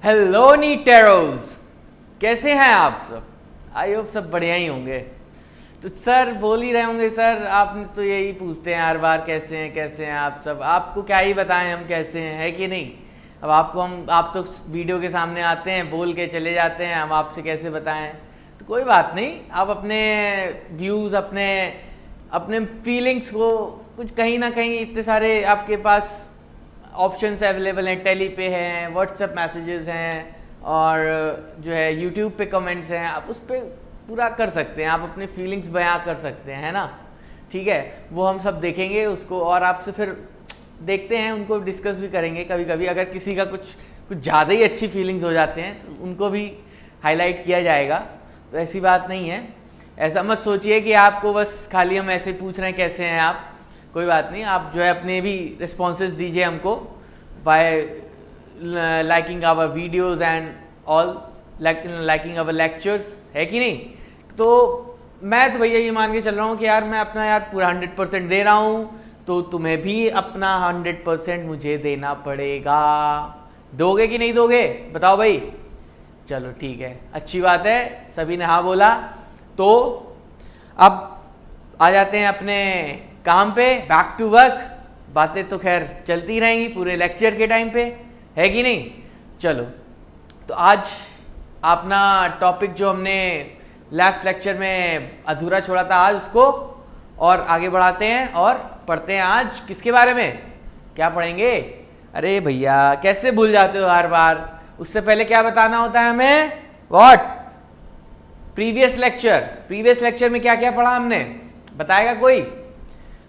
Hello नीटेरोज, कैसे हैं आप सब? आई होप सब बढ़िया ही होंगे। तो सर बोल ही रहे होंगे, सर आपने तो यही पूछते हैं हर बार, कैसे हैं आप सब। आपको क्या ही बताएं हम कैसे हैं, है कि नहीं। अब आप तो वीडियो के सामने आते हैं, बोल के चले जाते हैं, हम आपसे कैसे बताएं। तो कोई बात नहीं, आप अपने व्यूज़, अपने फीलिंग्स को कुछ कहीं ना कहीं, इतने सारे आपके पास ऑप्शंस अवेलेबल हैं, टेली पे हैं, व्हाट्सएप मैसेजेस हैं, और जो है यूट्यूब पे कमेंट्स हैं, आप उस पर पूरा कर सकते हैं, आप अपनी फीलिंग्स बयां कर सकते हैं, है ना। ठीक है, वो हम सब देखेंगे उसको, और आपसे फिर देखते हैं, उनको डिस्कस भी करेंगे। कभी कभी अगर किसी का कुछ ज़्यादा ही अच्छी फीलिंग्स हो जाते हैं तो उनको भी हाईलाइट किया जाएगा। तो ऐसी बात नहीं है, ऐसा मत सोचिए कि आपको बस खाली हम ऐसे पूछ रहे हैं कैसे हैं आप। कोई बात नहीं, आप जो है अपने भी रिस्पॉन्सेज दीजिए हमको by liking our videos and all, liking our lectures, है कि नहीं। तो मैं तो भैया ये मान के चल रहा हूँ कि यार मैं अपना पूरा 100% दे रहा हूँ, तो तुम्हें भी अपना 100% मुझे देना पड़ेगा। दोगे कि नहीं दोगे, बताओ भाई। चलो ठीक है, अच्छी बात है, सभी ने हाँ बोला। तो अब आ जाते हैं अपने काम पे, बैक टू वर्क। बातें तो खैर चलती रहेंगी पूरे लेक्चर के टाइम पे, है कि नहीं। चलो, तो आज अपना टॉपिक जो हमने लास्ट लेक्चर में अधूरा छोड़ा था, आज उसको और आगे बढ़ाते हैं और पढ़ते हैं। आज किसके बारे में क्या पढ़ेंगे? अरे भैया कैसे भूल जाते हो हर बार, उससे पहले क्या बताना होता है हमें? व्हाट? प्रीवियस लेक्चर में क्या क्या पढ़ा हमने, बताएगा कोई?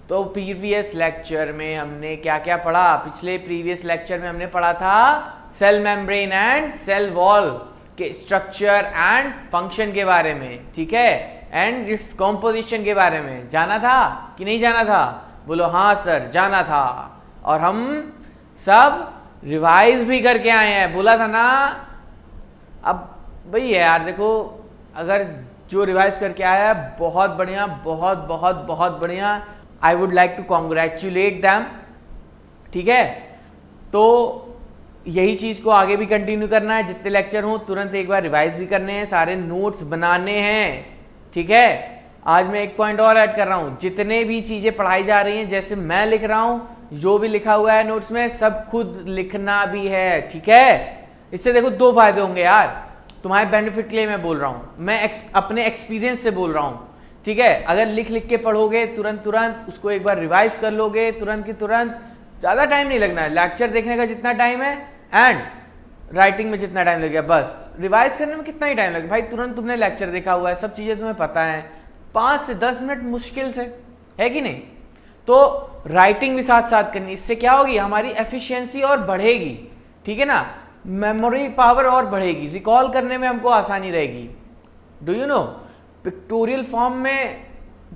तो प्रीवियस लेक्चर में हमने क्या क्या पढ़ा? पिछले प्रीवियस लेक्चर में हमने पढ़ा था cell membrane and cell wall के स्ट्रक्चर एंड फंक्शन के बारे में, ठीक है, एंड इट्स कॉम्पोजिशन के बारे में। जाना था कि नहीं जाना था? बोलो हाँ सर, जाना था। और हम सब रिवाइज भी करके आए हैं, बोला था ना। अब वही है यार, देखो, अगर जो रिवाइज करके आया है बहुत बढ़िया, बहुत बहुत बहुत बढ़िया, I would like to congratulate them. ठीक है, तो यही चीज़ को आगे भी कंटिन्यू करना है। जितने लेक्चर हों तुरंत एक बार रिवाइज भी करने हैं, सारे नोट्स बनाने हैं, ठीक है। आज मैं एक पॉइंट और ऐड कर रहा हूँ, जितने भी चीज़ें पढ़ाई जा रही हैं, जैसे मैं लिख रहा हूँ, जो भी लिखा हुआ है नोट्स में, सब खुद लिखना भी है, ठीक है। इससे देखो दो फायदे होंगे यार, तुम्हारे बेनिफिट के लिए मैं बोल रहा हूँ, मैं अपने एक्सपीरियंस से बोल रहा हूँ, ठीक है। अगर लिख लिख के पढ़ोगे, तुरंत उसको एक बार रिवाइज कर लोगे, तुरंत की तुरंत, ज़्यादा टाइम नहीं लगना है। लेक्चर देखने का जितना टाइम है एंड राइटिंग में जितना टाइम लगेगा, बस रिवाइज करने में कितना ही टाइम लगेगा भाई। तुरंत तुमने लेक्चर देखा हुआ है, सब चीज़ें तुम्हें पता है, 5 से 10 मिनट मुश्किल से, है कि नहीं। तो राइटिंग भी साथ साथ करनी, इससे क्या होगी, हमारी एफिशिएंसी और बढ़ेगी, ठीक है ना, मेमोरी पावर और बढ़ेगी, रिकॉल करने में हमको आसानी रहेगी। Do you know, pictorial form में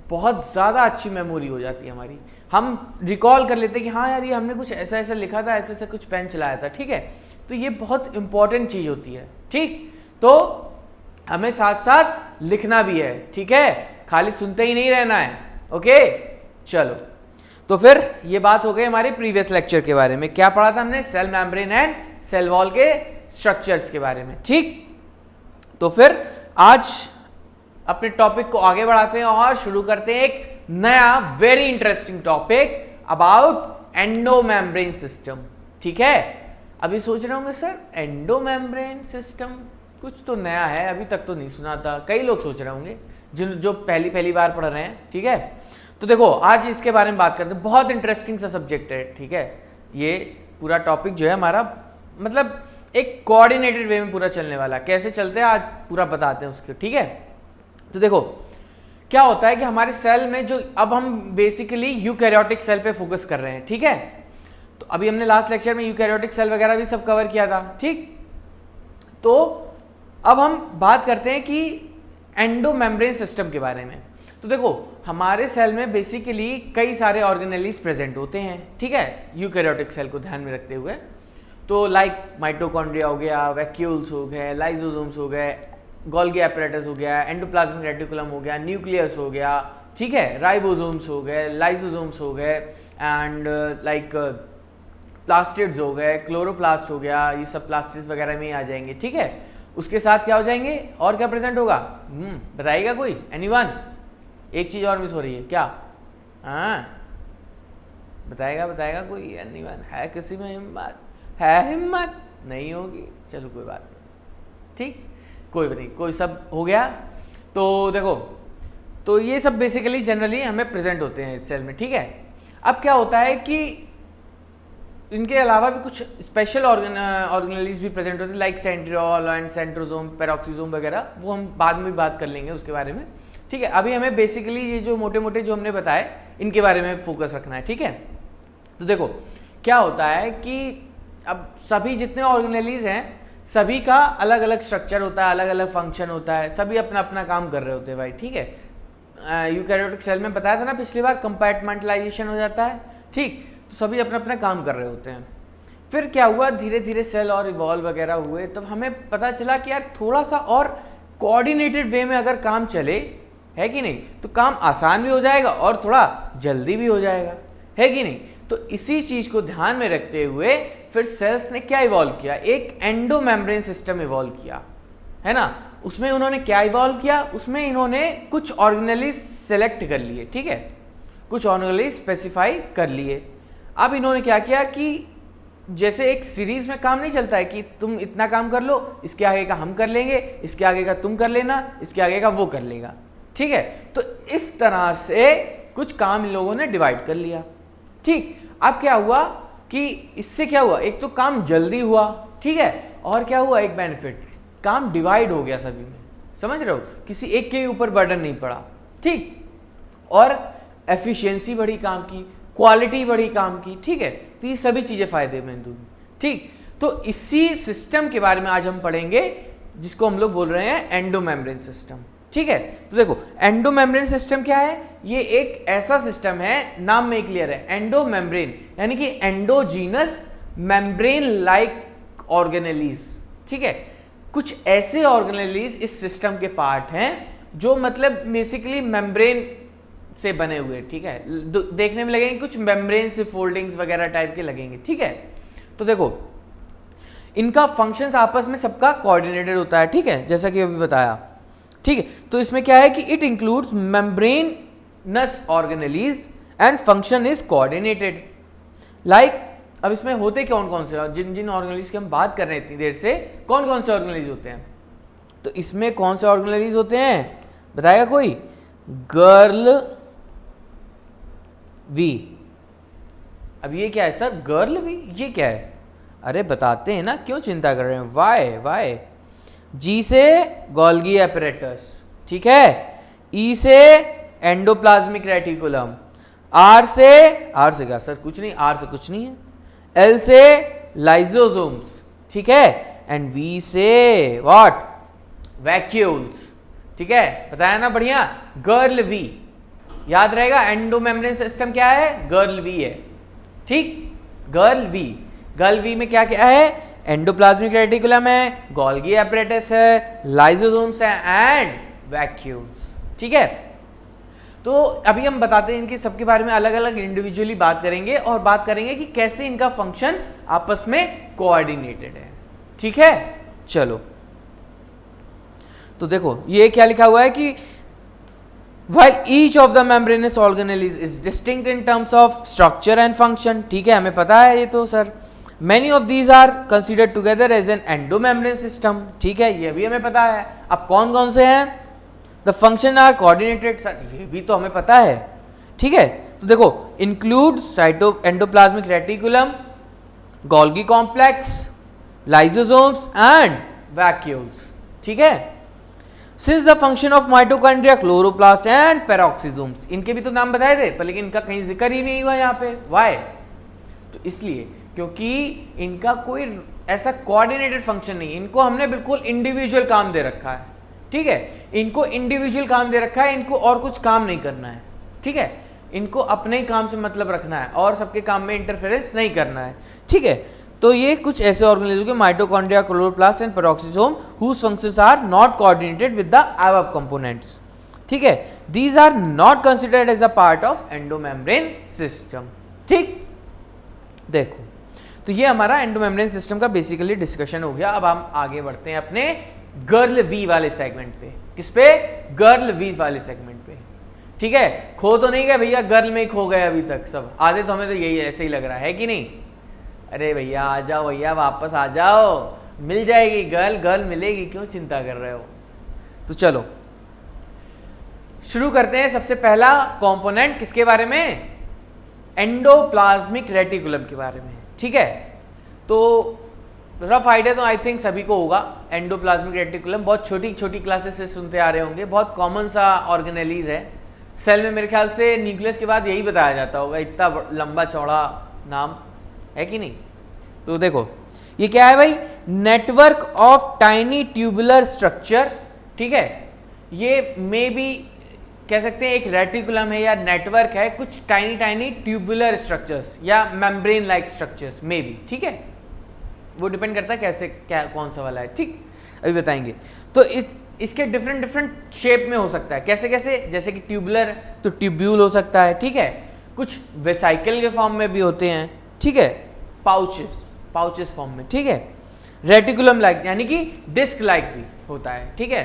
बहुत ज़्यादा अच्छी मेमोरी हो जाती है हमारी, हम रिकॉल कर लेते हैं कि हाँ यार ये हमने कुछ ऐसा ऐसा लिखा था, ऐसे ऐसे कुछ पेन चलाया था, ठीक है। तो ये बहुत इंपॉर्टेंट चीज़ होती है, ठीक। तो हमें साथ साथ लिखना भी है, ठीक है, खाली सुनते ही नहीं रहना है, ओके। चलो, तो फिर ये बात हो गई हमारे प्रीवियस लेक्चर के बारे में। क्या पढ़ा था हमने? Cell membrane and cell wall के स्ट्रक्चर्स के बारे में, ठीक। तो फिर आज अपने टॉपिक को आगे बढ़ाते हैं और शुरू करते हैं एक नया very interesting topic about endomembrane system, ठीक है। अभी सोच रहे होंगे सर एंडोमेम्ब्रेन सिस्टम कुछ तो नया है, अभी तक तो नहीं सुना था, कई लोग सोच रहे होंगे जो पहली बार पढ़ रहे हैं, ठीक है। तो देखो आज इसके बारे में बात करते हैं, बहुत इंटरेस्टिंग सा सब्जेक्ट है, ठीक है। ये पूरा टॉपिक जो है हमारा, मतलब एक कोऑर्डिनेटेड वे में पूरा चलने वाला, कैसे चलते हैं आज पूरा बताते हैं उसके, ठीक है। तो देखो क्या होता है कि हमारे सेल में जो, अब हम बेसिकली यूकैरियोटिक सेल पे फोकस कर रहे हैं, ठीक है। तो अभी हमने लास्ट लेक्चर में यूकैरियोटिक सेल वगैरह भी सब कवर किया था, ठीक। तो अब हम बात करते हैं कि एंडोमेम्ब्रेन सिस्टम के बारे में। तो देखो हमारे सेल में बेसिकली कई सारे ऑर्गेनेलीज प्रेजेंट होते हैं, ठीक है, यूकैरियोटिक सेल को ध्यान में रखते हुए। तो लाइक माइटोकॉन्ड्रिया हो गया, वैक्यूल्स हो गए, लाइसोसोम्स हो गए, गोल्गी एपरेटस हो गया, एंडोप्लाज्मिक रेटिकुलम हो गया, न्यूक्लियस हो गया, ठीक है, राइबोसोम्स हो गए, लाइसोसोम्स हो गए, एंड लाइक प्लास्टिड्स हो गए, क्लोरोप्लास्ट हो गया, ये सब प्लास्टिड्स वगैरह में ही आ जाएंगे, ठीक है। उसके साथ क्या हो जाएंगे और क्या प्रेजेंट होगा, बताइएगा कोई, एनीवन? एक चीज और मिस हो रही है क्या? हाँ बताएगा कोई, एनीवन है? किसी में हिम्मत है? हिम्मत नहीं होगी, चलो कोई बात नहीं, ठीक, कोई नहीं, कोई सब हो गया। तो देखो, तो ये सब बेसिकली जनरली हमें प्रेजेंट होते हैं सेल में, ठीक है। अब क्या होता है कि इनके अलावा भी कुछ स्पेशल ऑर्गेनेलिज भी प्रेजेंट होते हैं, like centriole and centrosome, peroxisome वगैरह, वो हम बाद में भी बात कर लेंगे उसके बारे में, ठीक है। अभी हमें बेसिकली ये जो मोटे मोटे जो हमने बताए इनके बारे में फोकस रखना है, ठीक है। तो देखो क्या होता है कि अब सभी जितने ऑर्गेनेलिज हैं सभी का अलग अलग स्ट्रक्चर होता है, अलग अलग फंक्शन होता है, सभी अपना अपना काम कर रहे होते हैं भाई, ठीक है। यूकैरियोटिक सेल में बताया था ना पिछली बार, कंपार्टमेंटलाइजेशन हो जाता है, ठीक, तो सभी अपना अपना काम कर रहे होते हैं। फिर क्या हुआ, धीरे धीरे सेल और इवॉल्व वगैरह हुए, तब हमें पता चला कि यार थोड़ा सा और कोऑर्डिनेटेड वे में अगर काम चले, है कि नहीं, तो काम आसान भी हो जाएगा और थोड़ा जल्दी भी हो जाएगा, है कि नहीं। तो इसी चीज को ध्यान में रखते हुए फिर सेल्स ने क्या इवॉल्व किया, एक एंडोमेम्ब्रेन सिस्टम इवॉल्व किया, है ना। उसमें उन्होंने क्या इवॉल्व किया, उसमें इन्होंने कुछ ऑर्गेनेलिज सेलेक्ट कर लिए, ठीक है, कुछ ऑर्गेनेलिज स्पेसिफाई कर लिए। अब इन्होंने क्या किया कि जैसे एक सीरीज में काम नहीं चलता है कि तुम इतना काम कर लो, इसके आगे का हम कर लेंगे, इसके आगे का तुम कर लेना, इसके आगे का वो कर लेगा, ठीक है। तो इस तरह से कुछ काम इन लोगों ने डिवाइड कर लिया, ठीक। अब क्या हुआ कि इससे क्या हुआ, एक तो काम जल्दी हुआ, ठीक है, और क्या हुआ, एक बेनिफिट, काम डिवाइड हो गया सभी में, समझ रहे हो, किसी एक के ऊपर बर्डन नहीं पड़ा, ठीक, और एफिशिएंसी बढ़ी काम की, क्वालिटी बढ़ी काम की, ठीक है। तो ये सभी चीजें फायदेमंद हुई, ठीक। तो इसी सिस्टम के बारे में आज हम पढ़ेंगे जिसको हम लोग बोल रहे हैं एंडोमेम्ब्रेन सिस्टम, ठीक है। तो देखो एंडोमेम्ब्रेन सिस्टम क्या है, ये एक ऐसा सिस्टम है, नाम में क्लियर है, एंडोमेम्ब्रेन यानी कि एंडोजीनस मेम्ब्रेन लाइक ऑर्गेनेलिज, ठीक है। कुछ ऐसे ऑर्गेनेलिज इस सिस्टम के पार्ट हैं जो मतलब बेसिकली मेम्ब्रेन से बने हुए, ठीक है, देखने में लगेंगे कुछ मेम्ब्रेन से फोल्डिंग्स वगैरह टाइप के लगेंगे, ठीक है। तो देखो इनका फंक्शंस आपस में सबका कोऑर्डिनेटेड होता है, ठीक है, जैसा कि अभी बताया, ठीक है। तो इसमें क्या है कि it includes membranes organelles and function is coordinated, like अब इसमें होते कौन कौन से, जिन जिन ऑर्गेनेलिज की हम बात कर रहे हैं इतनी देर से, कौन कौन से ऑर्गेनेलिज होते हैं, तो इसमें कौन से ऑर्गेनेलिज होते हैं बताएगा कोई, गर्ल वी। अब ये क्या है सर, गर्ल वी, ये क्या है, अरे बताते हैं ना, क्यों चिंता कर रहे हैं, वाई वाई, जी से गोल्गी एपरेटस, ठीक है, ई से एंडोप्लाज्मिक रेटिकुलम, आर से क्या सर, कुछ नहीं, आर से कुछ नहीं है, एल से लाइजोसोम्स, ठीक है, एंड वी से व्हाट, वैक्यूल्स, ठीक है, बताया ना, बढ़िया, गर्ल वी, याद रहेगा, एंडोमेम्ब्रेन सिस्टम क्या है, गर्ल वी है, ठीक, गर्ल वी में क्या क्या है, एंडोप्लाज्मिक रेटिकुलम है, गोल्गी एपरेटस है, लाइजोसोम्स है एंड वैक्यूल्स, ठीक है। तो अभी हम बताते हैं इनके सबके बारे में, अलग अलग इंडिविजुअली बात करेंगे और बात करेंगे कि कैसे इनका फंक्शन आपस में कोऑर्डिनेटेड है, ठीक है। चलो तो देखो ये क्या लिखा हुआ है कि while each of the membranous organelles is distinct in terms of structure and function, ठीक है, हमें पता है ये तो sir, many of these are considered together as an endomembrane system, ठीक है, ये भी हमें पता है। अब कौन कौन से हैं, the function are coordinated, sir ये भी तो हमें पता है, ठीक है। तो देखो include endoplasmic reticulum, Golgi complex, lysosomes and vacuoles, ठीक है। Since the function of mitochondria, chloroplast and peroxisomes, इनके भी तो नाम बताए थे पर लेकिन इनका कहीं जिक्र ही नहीं हुआ यहाँ पे, why? तो इसलिए क्योंकि इनका कोई ऐसा कोऑर्डिनेटेड फंक्शन नहीं, इनको हमने बिल्कुल इंडिविजुअल काम दे रखा है, ठीक है, इनको इंडिविजुअल काम दे रखा है, इनको और कुछ काम नहीं करना है, ठीक है, इनको अपने ही काम से मतलब रखना है और सबके काम में इंटरफेरेंस नहीं करना है, ठीक है। तो ये कुछ ऐसे ऑर्गेनेलिज्म के mitochondria, chloroplast and peroxisome whose functions are not coordinated with the above components, ठीक है, these are not considered as a part of endomembrane system, ठीक। देखो तो ये हमारा एंडोमेम्ब्रेन सिस्टम का बेसिकली डिस्कशन हो गया। अब हम आगे बढ़ते हैं अपने गर्ल वी वाले सेगमेंट पे। किस पे? गर्ल वी वाले सेगमेंट पे। ठीक है, खो तो नहीं गए भैया, गर्ल में ही खो गए अभी तक सब। आधे तो हमें तो यही ऐसे ही लग रहा है कि नहीं? अरे भैया आ जाओ, भैया वापस आ जाओ, मिल जाएगी गर्ल, गर्ल मिलेगी, क्यों चिंता कर रहे हो? तो चलो शुरू करते हैं। सबसे पहला कंपोनेंट किसके बारे में? एंडोप्लाज्मिक रेटिकुलम के बारे में। ठीक है, तो रफ आइडिया तो आई थिंक सभी को होगा। एंडोप्लाज्मिक रेटिकुलम बहुत छोटी छोटी क्लासेस से सुनते आ रहे होंगे, बहुत कॉमन सा ऑर्गेनेलीज है। सेल में मेरे ख्याल से न्यूक्लियस के बाद यही बताया जाता होगा, इतना लंबा चौड़ा नाम है कि नहीं? तो देखो ये क्या है भाई? Network of tiny tubular structure. ठीक है, ये मे बी कह सकते हैं एक रेटिकुलम है या नेटवर्क है, कुछ टाइनी टाइनी ट्यूबुलर स्ट्रक्चर्स या membrane like structures may be. ठीक है, वो डिपेंड करता है कैसे क्या कौन सा वाला है। ठीक, अभी बताएंगे। तो इसके डिफरेंट डिफरेंट शेप में हो सकता है। कैसे कैसे? जैसे कि ट्यूबुलर तो ट्यूब्यूल हो सकता है। ठीक है, कुछ वेसाइकल के फॉर्म में भी होते हैं। ठीक है, पाउचेस फॉर्म में। ठीक है, रेटिकुलम लाइक यानी कि डिस्क लाइक भी होता है। ठीक है,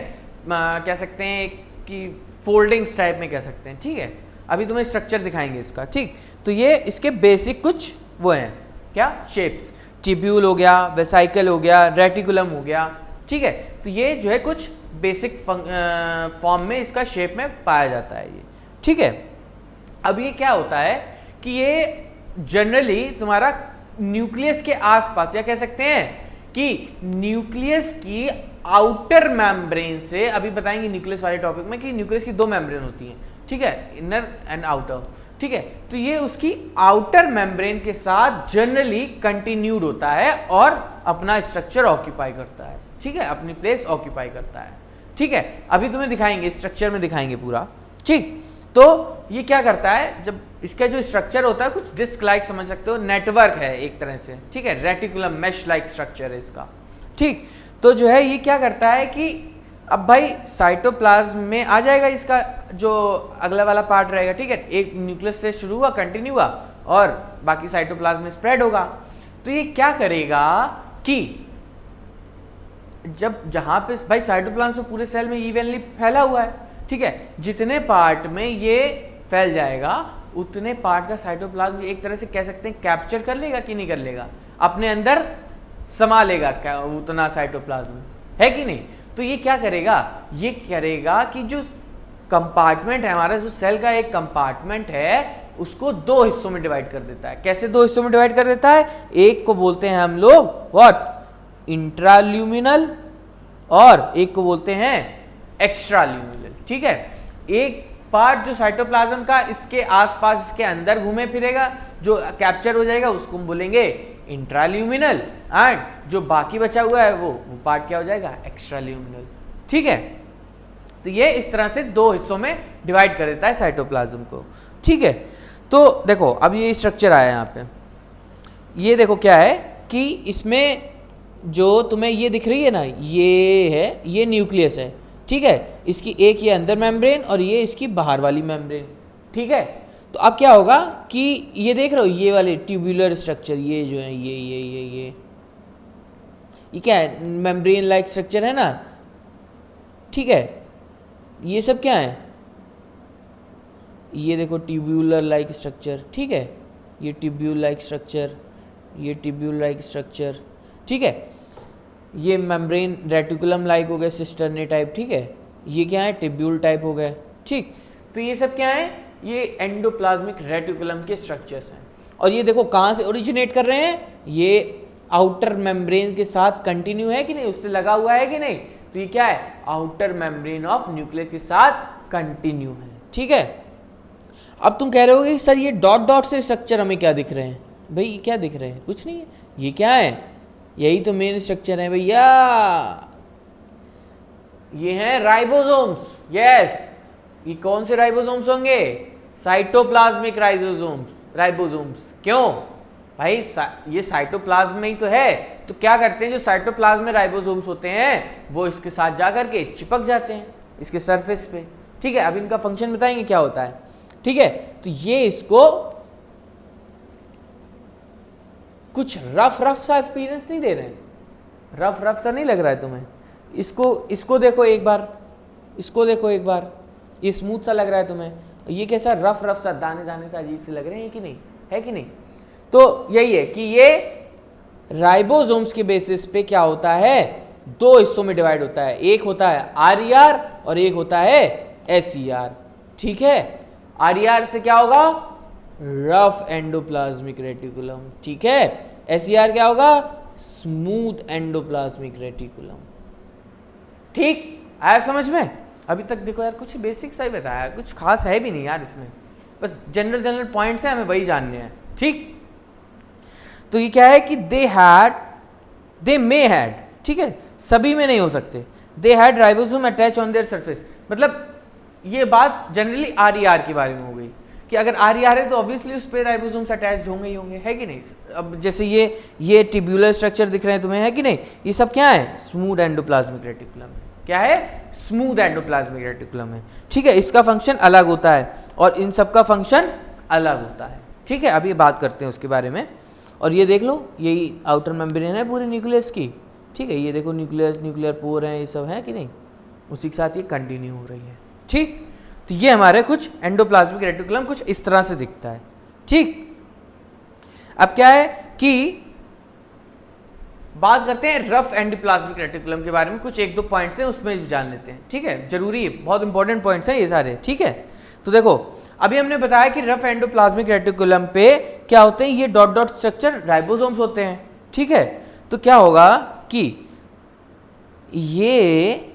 कह सकते हैं कि फोल्डिंग्स टाइप में कह सकते हैं। ठीक है, अभी तुम्हें स्ट्रक्चर दिखाएंगे इसका। ठीक, तो ये इसके बेसिक कुछ वो हैं क्या? शेप्स। ट्यूब्यूल हो गया, वेसाइकल हो गया, रेटिकुलम हो गया। ठीक है, तो ये जो है कुछ बेसिक फॉर्म में इसका शेप में पाया जाता है ये। ठीक है, अब ये क्या होता है कि ये जनरली तुम्हारा न्यूक्लियस के आसपास, या कह सकते हैं कि न्यूक्लियस की आउटर मेम्ब्रेन से, अभी बताएंगे न्यूक्लियस वाले टॉपिक में कि न्यूक्लियस की दो मेम्ब्रेन होती हैं। ठीक है, इनर एंड आउटर। ठीक है, तो ये उसकी आउटर मेम्ब्रेन के साथ जनरली कंटिन्यूड होता है और अपना स्ट्रक्चर ऑक्यूपाई करता है। ठीक है, अपनी प्लेस ऑक्यूपाई करता है। ठीक है, अभी तुम्हें दिखाएंगे, स्ट्रक्चर में दिखाएंगे पूरा। ठीक, तो ये क्या करता है, जब इसका जो स्ट्रक्चर होता है कुछ डिस्क लाइक समझ सकते हो, नेटवर्क है एक तरह से। ठीक है, रेटिकुलम मैश लाइक स्ट्रक्चर है इसका। ठीक, तो जो है ये क्या करता है कि अब भाई साइटोप्लाज्म में आ जाएगा इसका जो अगला वाला पार्ट रहेगा। ठीक है, एक न्यूक्लियस से शुरू हुआ, कंटिन्यू हुआ और बाकी साइटोप्लाज्म में स्प्रेड होगा। तो ये क्या करेगा कि जब जहां पे भाई साइटोप्लाज्म तो पूरे सेल में इवनली फैला हुआ है। ठीक है, जितने पार्ट में ये फैल जाएगा उतने पार्ट का साइटोप्लाज्म एक तरह से कह सकते हैं कैप्चर कर लेगा कि नहीं कर लेगा, अपने अंदर समा लेगा उतना साइटोप्लाज्म, है कि नहीं? तो ये क्या करेगा? ये करेगा कि जो कंपार्टमेंट है हमारा, जो सेल का एक कंपार्टमेंट है, उसको दो हिस्सों में डिवाइड कर देता है। कैसे दो हिस्सों में डिवाइड कर देता है? एक को बोलते हैं हम लोग व्हाट? इंट्राल्यूमिनल, और एक को बोलते हैं एक्स्ट्राल्यूमिनल। ठीक है, एक पार्ट जो साइटोप्लाज्म का इसके आसपास इसके अंदर घूमे फिरेगा, जो कैप्चर हो जाएगा, उसको हम बोलेंगे इंट्राल्यूमिनल, एंड जो बाकी बचा हुआ है वो पार्ट क्या हो जाएगा? एक्स्ट्राल्यूमिनल। ठीक है, तो ये इस तरह से दो हिस्सों में डिवाइड कर देता है साइटोप्लाज्म को। ठीक है, तो देखो अब ये स्ट्रक्चर आया यहाँ पे, ये देखो क्या है कि इसमें जो तुम्हें ये दिख रही है ना, ये है, ये न्यूक्लियस है। ठीक है, इसकी एक ये अंदर मेम्ब्रेन और ये इसकी बाहर वाली मेम्ब्रेन। ठीक है, तो अब क्या होगा कि ये देख रहे हो ये वाले ट्यूबुलर स्ट्रक्चर, ये जो है ये क्या है? मेम्ब्रेन लाइक स्ट्रक्चर है ना। ठीक है, ये सब क्या है? ये देखो ट्यूब्यूलर लाइक स्ट्रक्चर। ठीक है, ये ट्यूब्यूल लाइक स्ट्रक्चर, ये ट्यूब्यूल लाइक स्ट्रक्चर। ठीक है, ये मेम्ब्रेन रेटिकुलम लाइक हो गए, सिस्टर्नी टाइप। ठीक है, ये क्या है? ट्यूब्यूल टाइप हो गए। ठीक, तो ये सब क्या है? ये एंडोप्लाज्मिक रेटिकुलम के स्ट्रक्चर्स हैं। और ये देखो कहाँ से ओरिजिनेट कर रहे हैं? ये आउटर मेम्ब्रेन के साथ कंटिन्यू है कि नहीं, उससे लगा हुआ है कि नहीं? तो ये क्या है? आउटर मेम्ब्रेन ऑफ न्यूक्लियस के साथ कंटिन्यू है। ठीक है, अब तुम कह रहे हो कि सर ये डॉट डॉट से स्ट्रक्चर हमें क्या दिख रहे हैं? भाई ये क्या दिख रहे हैं? कुछ नहीं है, ये क्या है? यही तो मेन स्ट्रक्चर है भैया, ये हैं राइबोसोम्स। यस, ये कौन से राइबोसोम्स होंगे? Cytoplasmic ribosomes. क्यों भाई? ये साइटोप्लाज्म में ही तो है। तो क्या करते हैं, जो साइटोप्लाज्म में राइबोसोम्स होते हैं वो इसके साथ जाकर के चिपक जाते हैं इसके सरफेस पे। ठीक है, अब इनका फंक्शन बताएंगे क्या होता है। ठीक है, तो ये इसको कुछ रफ रफ सा एक्सपीरियंस नहीं दे रहे हैं? रफ रफ सा नहीं लग रहा है तुम्हें? इसको देखो एक बार, इसको देखो एक बार, ये स्मूथ सा लग रहा है तुम्हें, ये कैसा रफ रफ सा, दाने दाने सा अजीब से लग रहे हैं कि नहीं, है कि नहीं? तो यही है कि ये राइबोसोम्स के बेसिस पे क्या होता है, दो हिस्सों में डिवाइड होता है, एक होता है आरईआर और एक होता है एसईआर। ठीक है, आरईआर से क्या होगा, रफ एंडोप्लाज्मिक रेटिकुलम, ठीक है, एसईआर क्या होगा, स्मूथ एंडोप्लाज्मिक रेटिकुलम। ठीक, आया समझ में? अभी तक देखो यार कुछ बेसिक सा ही बताया, कुछ खास है भी नहीं यार इसमें, बस जनरल जनरल पॉइंट्स हैं, हमें वही जानने हैं। ठीक, तो ये क्या है कि दे मे हैड, ठीक है, सभी में नहीं हो सकते, they had ribosome attach on their surface, मतलब ये बात जनरली आरईआर के बारे में हो गई कि अगर आरईआर है तो ऑब्वियसली उस पर राइबोसोम्स अटैच होंगे ही होंगे, है कि नहीं? अब जैसे ये टिब्यूलर स्ट्रक्चर दिख रहे हैं तुम्हें, है कि नहीं? ये सब क्या है, स्मूथ एंडोप्लाज्मिक रेटिकुलम है। क्या है, स्मूथ एंडोप्लाज्मिक रेटिकुलम है। ठीक है, इसका फंक्शन अलग होता है और इन सब का फंक्शन अलग होता है। ठीक है, अभी बात करते हैं उसके बारे में। और ये देख लो, यही आउटर मेम्ब्रेन है पूरे न्यूक्लियस की। ठीक है, ये देखो न्यूक्लियस, न्यूक्लियर पोर हैं, ये सब है कि नहीं, उसी के साथ ये कंटिन्यू हो रही है। ठीक, तो ये हमारे कुछ एंडोप्लाज्मिक रेटिकुलम कुछ इस तरह से दिखता है। ठीक, अब क्या है कि बात करते हैं रफ एंडोप्लाज्मिक रेटिकुलम के बारे में, कुछ एक दो पॉइंट्स हैं उसमें भी जान लेते हैं। ठीक है, जरूरी है, बहुत इंपॉर्टेंट पॉइंट्स हैं ये सारे। ठीक है, तो देखो अभी हमने बताया कि रफ एंडोप्लाज्मिक रेटिकुलम पे क्या होते हैं, ये डॉट डॉट स्ट्रक्चर राइबोसोम्स होते हैं। ठीक है, तो क्या होगा कि ये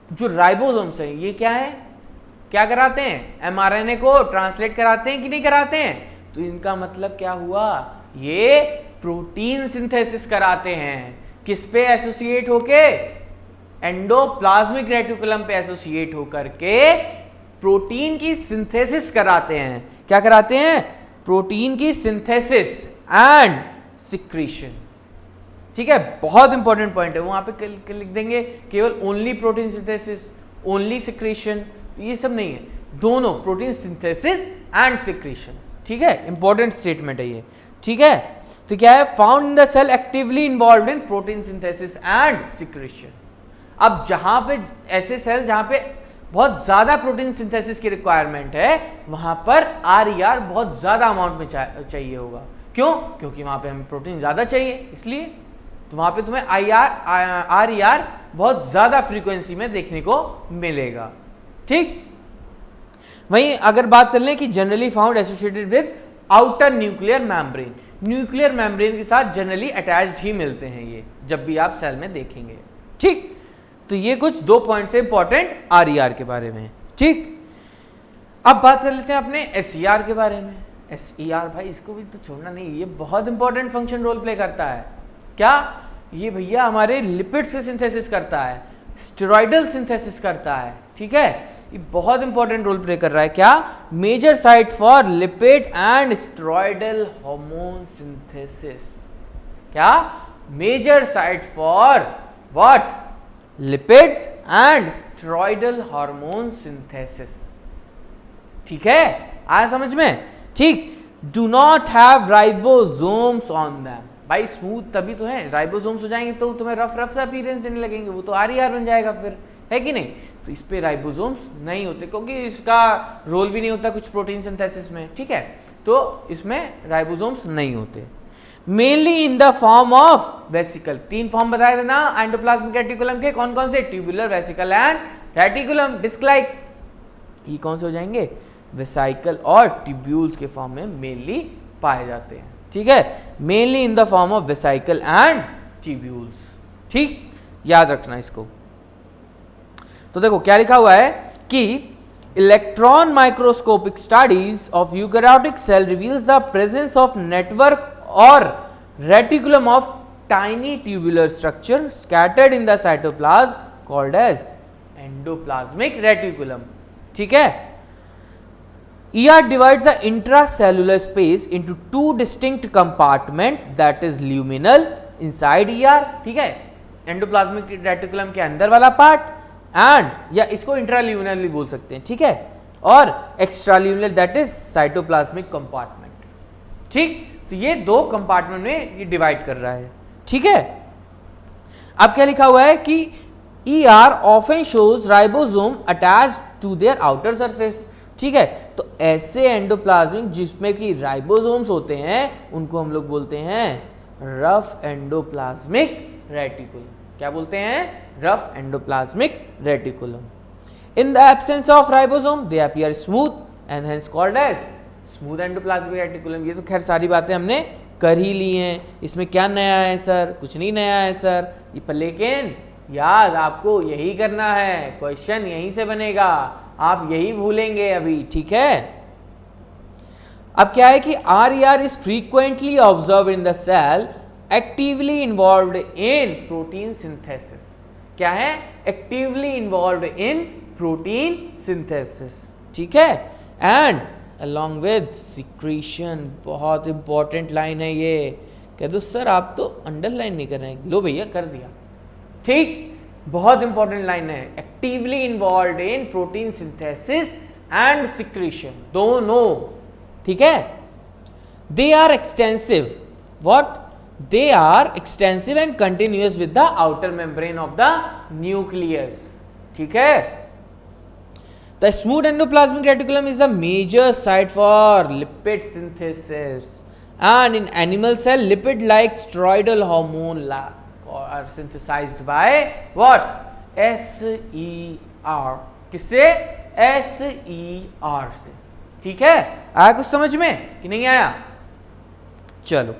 जो राइबोसोम्स हैं ये क्या है, क्या कराते हैं, एमआरएनए को ट्रांसलेट कराते हैं कि नहीं कराते हैं? तो इनका मतलब क्या हुआ, ये प्रोटीन सिंथेसिस कराते हैं। किस पे एसोसिएट होके, एंडोप्लाज्मिक रेटिकुलम पे एसोसिएट होकर के प्रोटीन की सिंथेसिस कराते हैं। क्या कराते हैं, प्रोटीन की सिंथेसिस एंड सिक्रीशन। ठीक है, बहुत इंपॉर्टेंट पॉइंट है, वहां पे लिख देंगे केवल only protein synthesis, only secretion, तो ये सब नहीं है, दोनों प्रोटीन सिंथेसिस एंड सिक्रीशन। ठीक है, इंपॉर्टेंट स्टेटमेंट है ये। ठीक है, तो क्या है, found in the cell actively involved in protein synthesis and secretion. अब जहां पे ऐसे सेल जहां पे बहुत ज्यादा प्रोटीन सिंथेसिस की रिक्वायरमेंट है, वहां पर आरईआर बहुत ज्यादा अमाउंट में चाहिए होगा। क्यों? क्योंकि वहां पे हमें प्रोटीन ज्यादा चाहिए, इसलिए तो वहां पे तुम्हें आरईआर बहुत ज्यादा फ्रीक्वेंसी में देखने को मिलेगा। ठीक, वहीं अगर बात कर लें कि generally found associated with outer nuclear membrane, nuclear membrane के साथ जनरली अटैच्ड ही मिलते हैं ये, जब भी आप सेल में देखेंगे। ठीक, तो ये कुछ दो पॉइंट्स है इंपॉर्टेंट आरईआर के बारे में। ठीक, अब बात कर लेते हैं अपने एसईआर के बारे में। एसईआर भाई इसको भी तो छोड़ना नहीं, ये बहुत इंपॉर्टेंट फंक्शन रोल प्ले करता है। क्या? ये भैया हमारे लिपिड्स के सिंथेसिस करता है, स्टेरॉइडल सिंथेसिस करता है। ठीक है, ये बहुत इंपॉर्टेंट रोल प्ले कर रहा है। क्या? Major site for lipid and steroidal hormone synthesis. क्या? Major site for what? Lipids and steroidal hormone synthesis. ठीक है, आया समझ में? ठीक, do not have ribosomes on them. भाई स्मूथ तभी तो है, राइबोसोम्स हो जाएंगे तो तुम्हें रफ रफ सा अपीयरेंस देने लगेंगे, वो तो आरईआर बन जाएगा फिर, है कि नहीं? तो इस पे राइबोसोम्स नहीं होते क्योंकि इसका रोल भी नहीं होता कुछ प्रोटीन सिंथेसिस में। ठीक है, तो इसमें राइबोसोम्स नहीं होते। Mainly in the form of vesicle, तीन फॉर्म बताए थे ना एंडोप्लाज्मिक रेटिकुलम के, कौन कौन से? Tubular, vesicle and reticulum disc like. ये कौन से हो जाएंगे? वेसिकल और ट्यूब्यूल्स के फॉर्म में मेनली पाए जाते हैं। ठीक है, mainly in the form of vesicle and tubules. ठीक, याद रखना इसको। तो देखो क्या लिखा हुआ है कि electron microscopic studies of eukaryotic cell reveals the presence of network और reticulum of tiny tubular structure scattered in the cytoplasm called as endoplasmic reticulum. ठीक है, ER divides the intracellular space into two distinct compartment, that is luminal inside ER, ठीक है, endoplasmic reticulum के अंदर वाला part, and या इसको intraluminal भी बोल सकते हैं। ठीक है, और एक्स्ट्राल्यूमिनल दैट इज साइटोप्लाज्मिक कंपार्टमेंट। ठीक, तो ये दो कंपार्टमेंट में ये डिवाइड कर रहा है, ठीक है। अब क्या लिखा हुआ है कि ER often shows ribosome attached to their outer surface, ठीक है। तो ऐसे एंडोप्लाज्मिक जिसमें कि राइबोसोम्स होते हैं उनको हम लोग बोलते हैं रफ एंडोप्लाज्मिक रेटिकुलम। क्या बोलते हैं? Rough endoplasmic reticulum. In the absence of ribosome they appear smooth and hence called as smooth endoplasmic reticulum. ये तो खैर सारी बातें हमने कर ही ली हैं, इसमें क्या नया है सर? कुछ नहीं नया है सर, ये पर लेकिन याद आपको यही करना है, क्वेश्चन यहीं से बनेगा, आप यही भूलेंगे अभी, ठीक है। अब क्या है कि RER is frequently observe in the cell actively involved in protein synthesis. क्या है? Actively involved in protein synthesis, ठीक है। एंड अलॉन्ग विद सिक्रीशन, बहुत इंपॉर्टेंट लाइन है ये। कह दो सर आप तो अंडरलाइन नहीं कर रहे हैं, लो भैया कर दिया, ठीक, बहुत इंपॉर्टेंट लाइन है। Actively involved in protein synthesis and secretion, दोनों, ठीक है। They are extensive, what? They are extensive and continuous with the outer membrane of the nucleus, ठीक है। The smooth endoplasmic reticulum is a major site for lipid synthesis, and in animal cell lipid-like steroidal hormone are synthesized by what? SER। किससे? SER से, ठीक है। आया कुछ समझ में कि नहीं आया? चलो,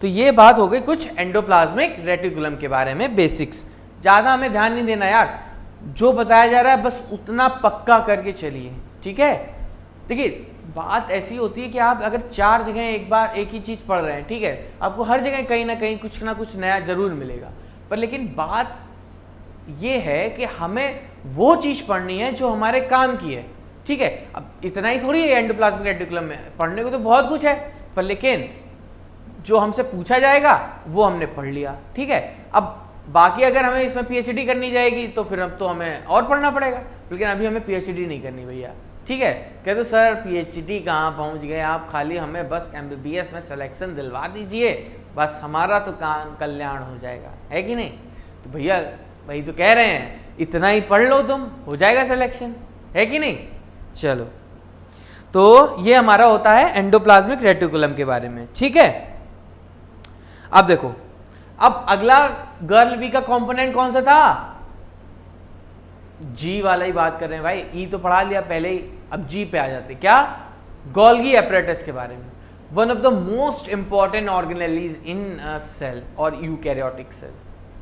तो ये बात हो गई कुछ एंडोप्लाज्मिक रेटिकुलम के बारे में बेसिक्स। ज़्यादा हमें ध्यान नहीं देना यार, जो बताया जा रहा है बस उतना पक्का करके चलिए, ठीक है। देखिए बात ऐसी होती है कि आप अगर 4 जगह एक बार एक ही चीज़ पढ़ रहे हैं, ठीक है, आपको हर जगह कहीं ना कहीं कुछ ना कुछ नया ज़रूर मिलेगा, पर लेकिन बात ये है कि हमें वो चीज़ पढ़नी है जो हमारे काम की है, ठीक है। अब इतना ही थोड़ी है एंडोप्लाज्मिक रेटिकुलम में, पढ़ने को तो बहुत कुछ है, पर लेकिन जो हमसे पूछा जाएगा वो हमने पढ़ लिया, ठीक है। अब बाकी अगर हमें इसमें PhD करनी जाएगी तो फिर अब तो हमें और पढ़ना पड़ेगा, लेकिन अभी हमें PhD नहीं करनी भैया, ठीक है। कहते तो सर PhD कहाँ पहुँच गए आप, खाली हमें बस MBBS में सिलेक्शन दिलवा दीजिए, बस हमारा तो काम कल्याण हो जाएगा, है कि नहीं? तो भैया वही तो कह रहे हैं, इतना ही पढ़ लो तुम, हो जाएगा सिलेक्शन, है कि नहीं? चलो, तो ये हमारा होता है एंडोप्लाज्मिक रेटिकुलम के बारे में, ठीक है। अब देखो, अब अगला गर्ल वी का कंपोनेंट कौन सा था? जी वाला ही बात कर रहे हैं भाई, ई तो पढ़ा लिया पहले ही, अब जी पे आ जाते। क्या? गोल्गी एपरेटस के बारे में। One of the most important organelles in cell और यूकैरियोटिक सेल,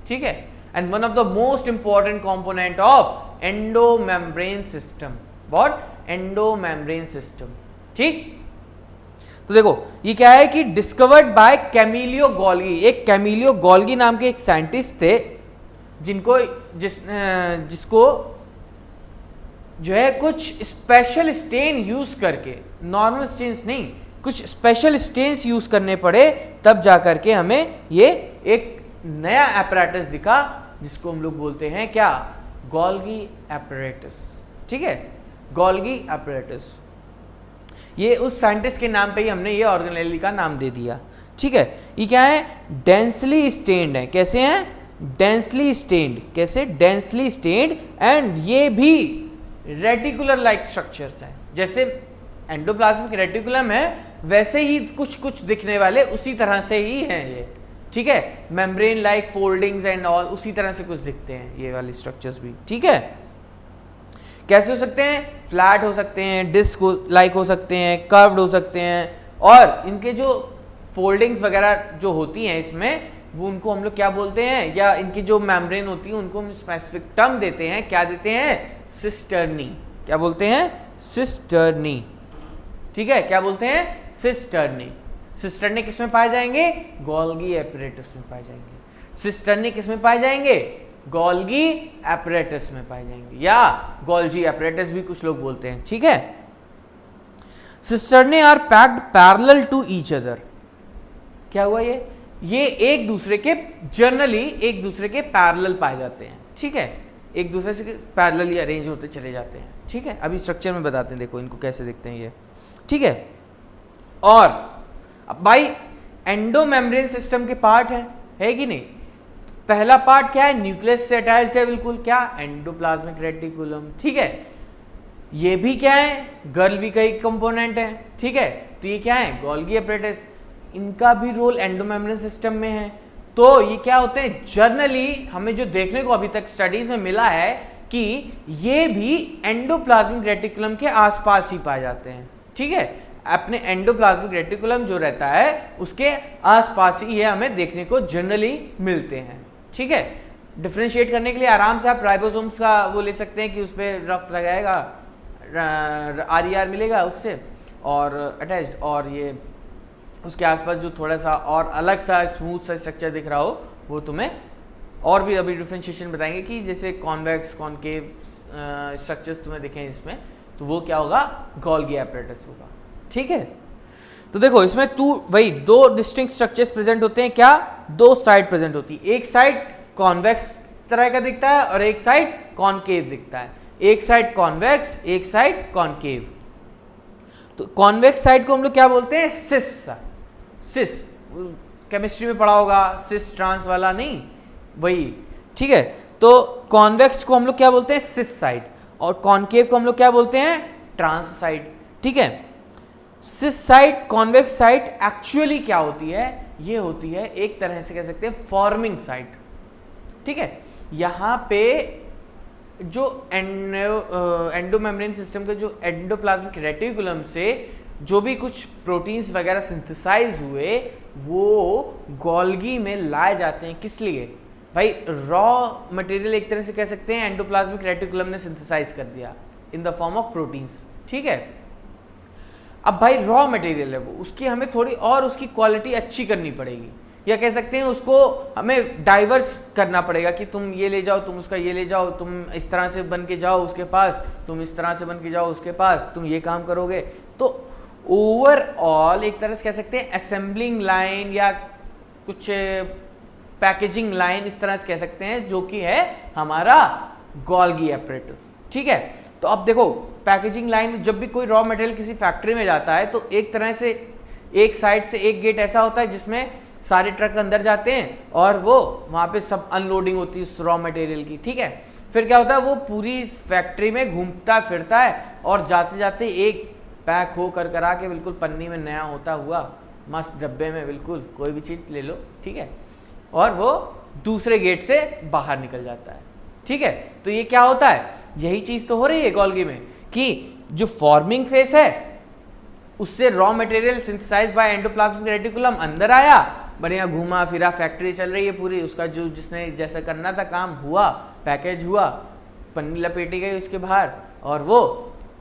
ठीक है, and one of the most important component of endomembrane system. What? Endomembrane system, ठीक। तो देखो ये क्या है कि डिस्कवर्ड बाय कैमिलियो गोल्गी। एक कैमिलियो गोल्गी नाम के एक साइंटिस्ट थे जिसको जो है कुछ स्पेशल स्टेन यूज करके, नॉर्मल स्टेन्स नहीं, कुछ स्पेशल स्टेन्स यूज करने पड़े, तब जा करके हमें ये एक नया एपरेटस दिखा जिसको हम लोग बोलते हैं क्या? गोल्गी एपरेटस, ठीक है, गोल्गी एपरेटस। ये उस साइंटिस्ट के नाम पे ही हमने ये ऑर्गेनेली का नाम दे दिया, ठीक है। ये क्या है? डेंसली स्टेन्ड है। कैसे हैं? Densely stained. कैसे? डेंसली स्टेन्ड, एंड ये भी रेटिकुलर लाइक स्ट्रक्चर्स हैं। जैसे एंडोप्लाज्मिक रेटिकुलम है वैसे ही कुछ कुछ दिखने वाले उसी तरह से ही हैं ये, ठीक है। Membrane like foldings and all उसी तरह से कुछ दिखते हैं ये वाले स्ट्रक्चर्स भी, ठीक है। कैसे हो सकते हैं? फ्लैट हो सकते हैं, डिस्क लाइक हो सकते हैं, कर्व्ड हो सकते हैं, और इनके जो फोल्डिंग्स वगैरह जो होती हैं इसमें, वो उनको हम लोग क्या बोलते हैं, या इनकी जो मेम्ब्रेन होती है उनको हम स्पेसिफिक टर्म देते हैं। क्या देते हैं? सिस्टर्नी। क्या बोलते हैं? सिस्टर्नी, ठीक है। क्या बोलते हैं? सिस्टर्नी। सिस्टर्नी किस में पाए जाएंगे? गोल्गी एपरेटस में पाए जाएंगे। सिस्टर्नी किस में पाए जाएंगे? गोल्गी एपरेटस में पाए जाएंगे, या गोल्जी एपरेटस भी कुछ लोग बोलते हैं, ठीक है। Cisternae are packed parallel to each other. क्या हुआ ये एक दूसरे के, जनरली एक दूसरे के पैरेलल पाए जाते हैं, ठीक है, एक दूसरे से पैरेलल ही अरेंज होते चले जाते हैं, ठीक है। अभी स्ट्रक्चर में बताते हैं, देखो इनको कैसे दिखते हैं ये, ठीक है। और भाई एंडो मेम्ब्रेन सिस्टम के पार्ट है कि नहीं। पहला पार्ट क्या है, न्यूक्लियस से अटैच्ड है बिल्कुल, क्या, एंडोप्लाज्मिक रेटिकुलम, ठीक है। ये भी क्या है, गर्ल का एक कंपोनेंट है, ठीक है। तो ये क्या है, गोल्गी एपरेटस, इनका भी रोल एंडोमेम्ब्रेन सिस्टम में है। तो ये क्या होते हैं, जर्नली हमें जो देखने को अभी तक स्टडीज में मिला है कि ये भी एंडोप्लाज्मिक रेटिकुलम के आसपास ही पाए जाते हैं, ठीक है। अपने एंडोप्लाज्मिक रेटिकुलम जो रहता है उसके आसपास ही ये हमें देखने को जनरली मिलते हैं, ठीक है। डिफ्रेंशिएट करने के लिए आराम से आप राइबोसोम्स का वो ले सकते हैं कि उस पर रफ लगाएगा, RER मिलेगा उससे और अटैच्ड, और ये उसके आसपास जो थोड़ा सा और अलग सा स्मूथ सा स्ट्रक्चर दिख रहा हो वो तुम्हें और भी अभी डिफ्रेंशिएशन बताएंगे कि जैसे कॉन्वेक्स कॉन्केव स्ट्रक्चर्स तुम्हें दिखें इसमें, तो वो क्या होगा, गोल्गी एपरेटस होगा, ठीक है। तो देखो इसमें वही दो डिस्टिंक्ट स्ट्रक्चर्स प्रेजेंट होते हैं, क्या, दो साइड प्रेजेंट होती है, एक साइड कॉन्वेक्स तरह का दिखता है और एक साइड कॉन्केव दिखता है, एक साइड कॉन्वेक्स एक साइड कॉन्केव। तो कॉन्वेक्स साइड को हम लोग क्या बोलते हैं, सिस केमिस्ट्री में पढ़ा होगा, सिस ट्रांस वाला नहीं, वही, ठीक है। तो कॉन्वेक्स को हम लोग क्या बोलते हैं, सिस साइड, और कॉन्केव को हम लोग क्या बोलते हैं, ट्रांस साइड, ठीक है। सिस साइड, कॉन्वेक्स साइड एक्चुअली क्या होती है, ये होती है एक तरह से कह सकते हैं फॉर्मिंग साइड, ठीक है। यहाँ पे जो एंडोमेम्ब्रेन सिस्टम के जो एंडोप्लाज्मिक रेटिकुलम से जो भी कुछ प्रोटीन्स वगैरह सिंथेसाइज हुए वो गोल्गी में लाए जाते हैं, किस लिए भाई, रॉ मटेरियल एक तरह से कह सकते हैं एंडोप्लाज्मिक रेटिकुलम ने सिंथेसाइज कर दिया इन द फॉर्म ऑफ प्रोटीन्स, ठीक है। अब भाई रॉ मटेरियल है वो, उसकी हमें थोड़ी और उसकी क्वालिटी अच्छी करनी पड़ेगी, या कह सकते हैं उसको हमें डाइवर्स करना पड़ेगा कि तुम ये ले जाओ, तुम उसका ये ले जाओ, तुम इस तरह से बन के जाओ उसके पास, तुम इस तरह से बन के जाओ उसके पास, तुम ये काम करोगे। तो ओवरऑल एक तरह से कह सकते हैं असेंबलिंग लाइन या कुछ पैकेजिंग लाइन इस तरह से कह सकते हैं, जो कि है हमारा गोल्गी एपरेटस, ठीक है। तो अब देखो पैकेजिंग लाइन, जब भी कोई रॉ मटेरियल किसी फैक्ट्री में जाता है तो एक तरह से एक साइड से एक गेट ऐसा होता है जिसमें सारे ट्रक अंदर जाते हैं और वो वहाँ पे सब अनलोडिंग होती है उस रॉ मटेरियल की, ठीक है। फिर क्या होता है, वो पूरी फैक्ट्री में घूमता फिरता है और जाते जाते एक पैक हो कर करा के बिल्कुल पन्नी में नया होता हुआ मस्त डब्बे में बिल्कुल कोई भी चीज़ ले लो, ठीक है, और वो दूसरे गेट से बाहर निकल जाता है, ठीक है। तो ये क्या होता है, यही चीज़ तो हो रही है गोल्गी में कि जो फॉर्मिंग फेस है उससे raw material synthesise by endoplasmic reticulum अंदर आया, बढ़िया घूमा फिरा, फैक्ट्री चल रही है पूरी, उसका जो जिसने जैसा करना था काम हुआ, पैकेज हुआ, पन्नी लपेटी गई उसके बाहर, और वो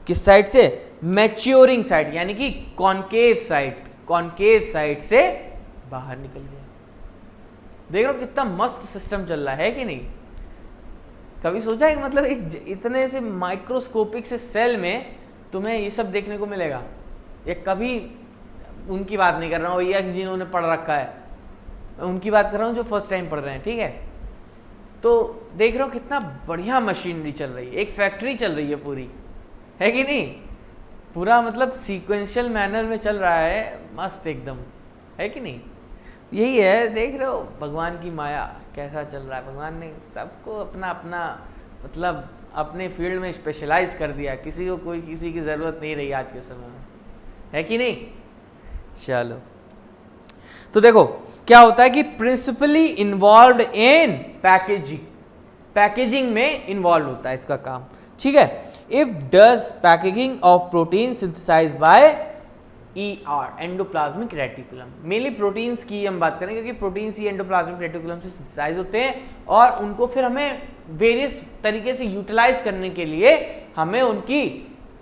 किस साइड से, मैच्योरिंग साइड यानी कि कॉन्केव साइड से बाहर निकल गया। देख रहे हो कितना मस्त सिस्टम चल रहा है कि नहीं। कभी सोचा है कि मतलब एक इतने से माइक्रोस्कोपिक से सेल में तुम्हें ये सब देखने को मिलेगा, या कभी उनकी बात नहीं कर रहा हूँ या जिन्होंने पढ़ रखा है, उनकी बात कर रहा हूँ जो फर्स्ट टाइम पढ़ रहे हैं, ठीक है। तो देख रहे हो कितना बढ़िया मशीनरी चल रही है, एक फैक्ट्री चल रही है पूरी, है कि नहीं, पूरा मतलब सीक्वेंशियल मैनर में चल रहा है, मस्त एकदम, है कि नहीं। यही है, देख रहे हो भगवान की माया कैसा चल रहा है, भगवान ने सबको अपना अपना मतलब अपने फील्ड में स्पेशलाइज कर दिया, किसी को कोई किसी की ज़रूरत नहीं रही आज के समय में, है कि नहीं। चलो तो देखो क्या होता है कि प्रिंसिपली इन्वॉल्व इन पैकेजिंग में इन्वॉल्व होता है इसका काम, ठीक है। If does packaging of protein synthesise by endoplasmic reticulum, mainly proteins की हम बात करेंगे क्योंकि प्रोटीन्स ही एंडोप्लाज्मिक रेटिकुलम से सिंथेसाइज होते हैं और उनको फिर हमें वेरियस तरीके से यूटिलाइज करने के लिए हमें उनकी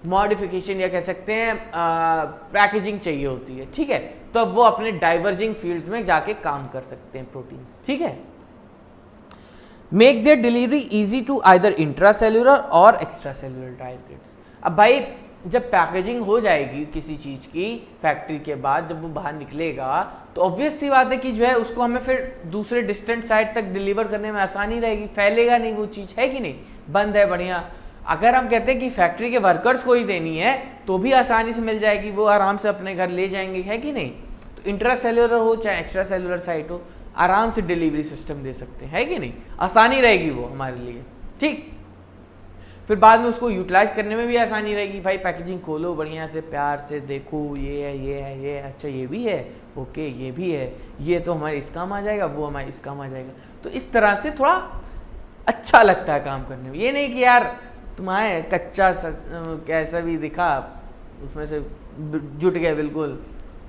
मॉडिफिकेशन या कह सकते हैं पैकेजिंग चाहिए होती है, ठीक है। तो अब वो अपने डाइवर्जिंग फील्ड्स में जाके काम कर सकते हैं प्रोटीन्स, ठीक है। Make their delivery easy to either intracellular और एक्स्ट्रासेल्युलर टारगेट्स। अब भाई जब पैकेजिंग हो जाएगी किसी चीज़ की फैक्ट्री के बाद, जब वो बाहर निकलेगा तो ऑब्वियस सी बात है कि जो है उसको हमें फिर दूसरे डिस्टेंट साइड तक डिलीवर करने में आसानी रहेगी, फैलेगा नहीं वो चीज़, है कि नहीं, बंद है बढ़िया। अगर हम कहते हैं कि फैक्ट्री के वर्कर्स को ही देनी है तो भी आसानी से मिल जाएगी, वो आराम से अपने घर ले जाएंगे, है कि नहीं। तो इंट्रा सेलुलर हो चाहे एक्स्ट्रा सेलुलर साइट हो, आराम से डिलीवरी सिस्टम दे सकते हैं, है कि नहीं, आसानी रहेगी वो हमारे लिए। ठीक, फिर बाद में उसको यूटिलाइज करने में भी आसानी रहेगी। भाई पैकेजिंग खोलो बढ़िया से, प्यार से देखो, ये है ये है ये है, अच्छा ये भी है, ओके ये भी है, ये तो हमारे इस काम आ जाएगा, वो हमारे इस काम आ जाएगा। तो इस तरह से थोड़ा अच्छा लगता है काम करने में। ये नहीं कि यार तुम्हारे कच्चा कैसा भी दिखा, उसमें से जुट गए बिल्कुल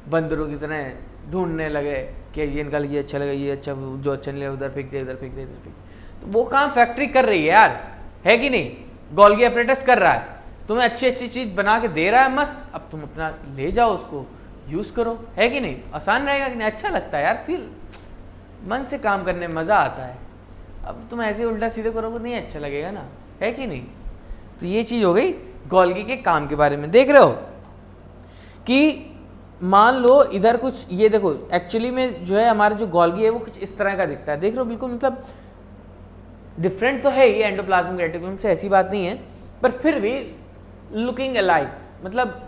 बंदरों की तरह, ढूंढने लगे कि ये निकाल, ये अच्छा लगा, ये अच्छा, जो अच्छा नहीं लगा उधर फेंक दे, उधर फेंक दे, इधर फेंक। तो वो काम फैक्ट्री कर रही है यार, है कि नहीं, गोल्गी अपरेटस कर रहा है, तुम्हें अच्छी अच्छी चीज़ बना के दे रहा है मस्त, अब तुम अपना ले जाओ उसको यूज़ करो, है कि नहीं, आसान रहेगा कि नहीं, अच्छा लगता है यार, फील मन से काम करने में मज़ा आता है। अब तुम ऐसे उल्टा सीधे करोगे नहीं अच्छा लगेगा ना, है कि नहीं। तो ये चीज़ हो गई गोल्गी के काम के बारे में। देख रहे हो कि मान लो इधर कुछ, ये देखो एक्चुअली में जो है हमारा जो गोल्गी है वो कुछ इस तरह का दिखता है, देख रहे हो, बिल्कुल मतलब डिफरेंट तो है ये एंडोप्लाज्मिक रेटिकुलम से, ऐसी बात नहीं है, पर फिर भी लुकिंग अलाइक, मतलब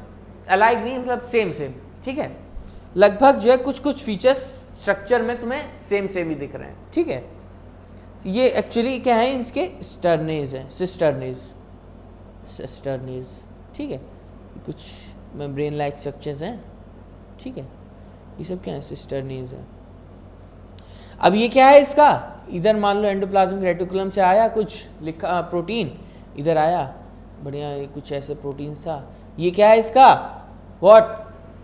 अलाइक नहीं, मतलब सेम सेम, ठीक है, लगभग जो है कुछ कुछ फीचर्स स्ट्रक्चर में तुम्हें सेम सेम ही दिख रहे हैं, ठीक है। ये एक्चुअली क्या है, इसके स्टर्नेज है, सिस्टर्नेज, ठीक है, कुछ मेम्ब्रेन लाइक स्ट्रक्चर्स हैं, ठीक है, ये सब क्या है, सिस्टर्नेज है। अब ये क्या है इसका, इधर मान लो एंडोप्लाज्मिक रेटिकुलम से आया कुछ लिखा प्रोटीन, इधर आया बढ़िया ये कुछ ऐसे प्रोटीन था, ये क्या है इसका, व्हाट,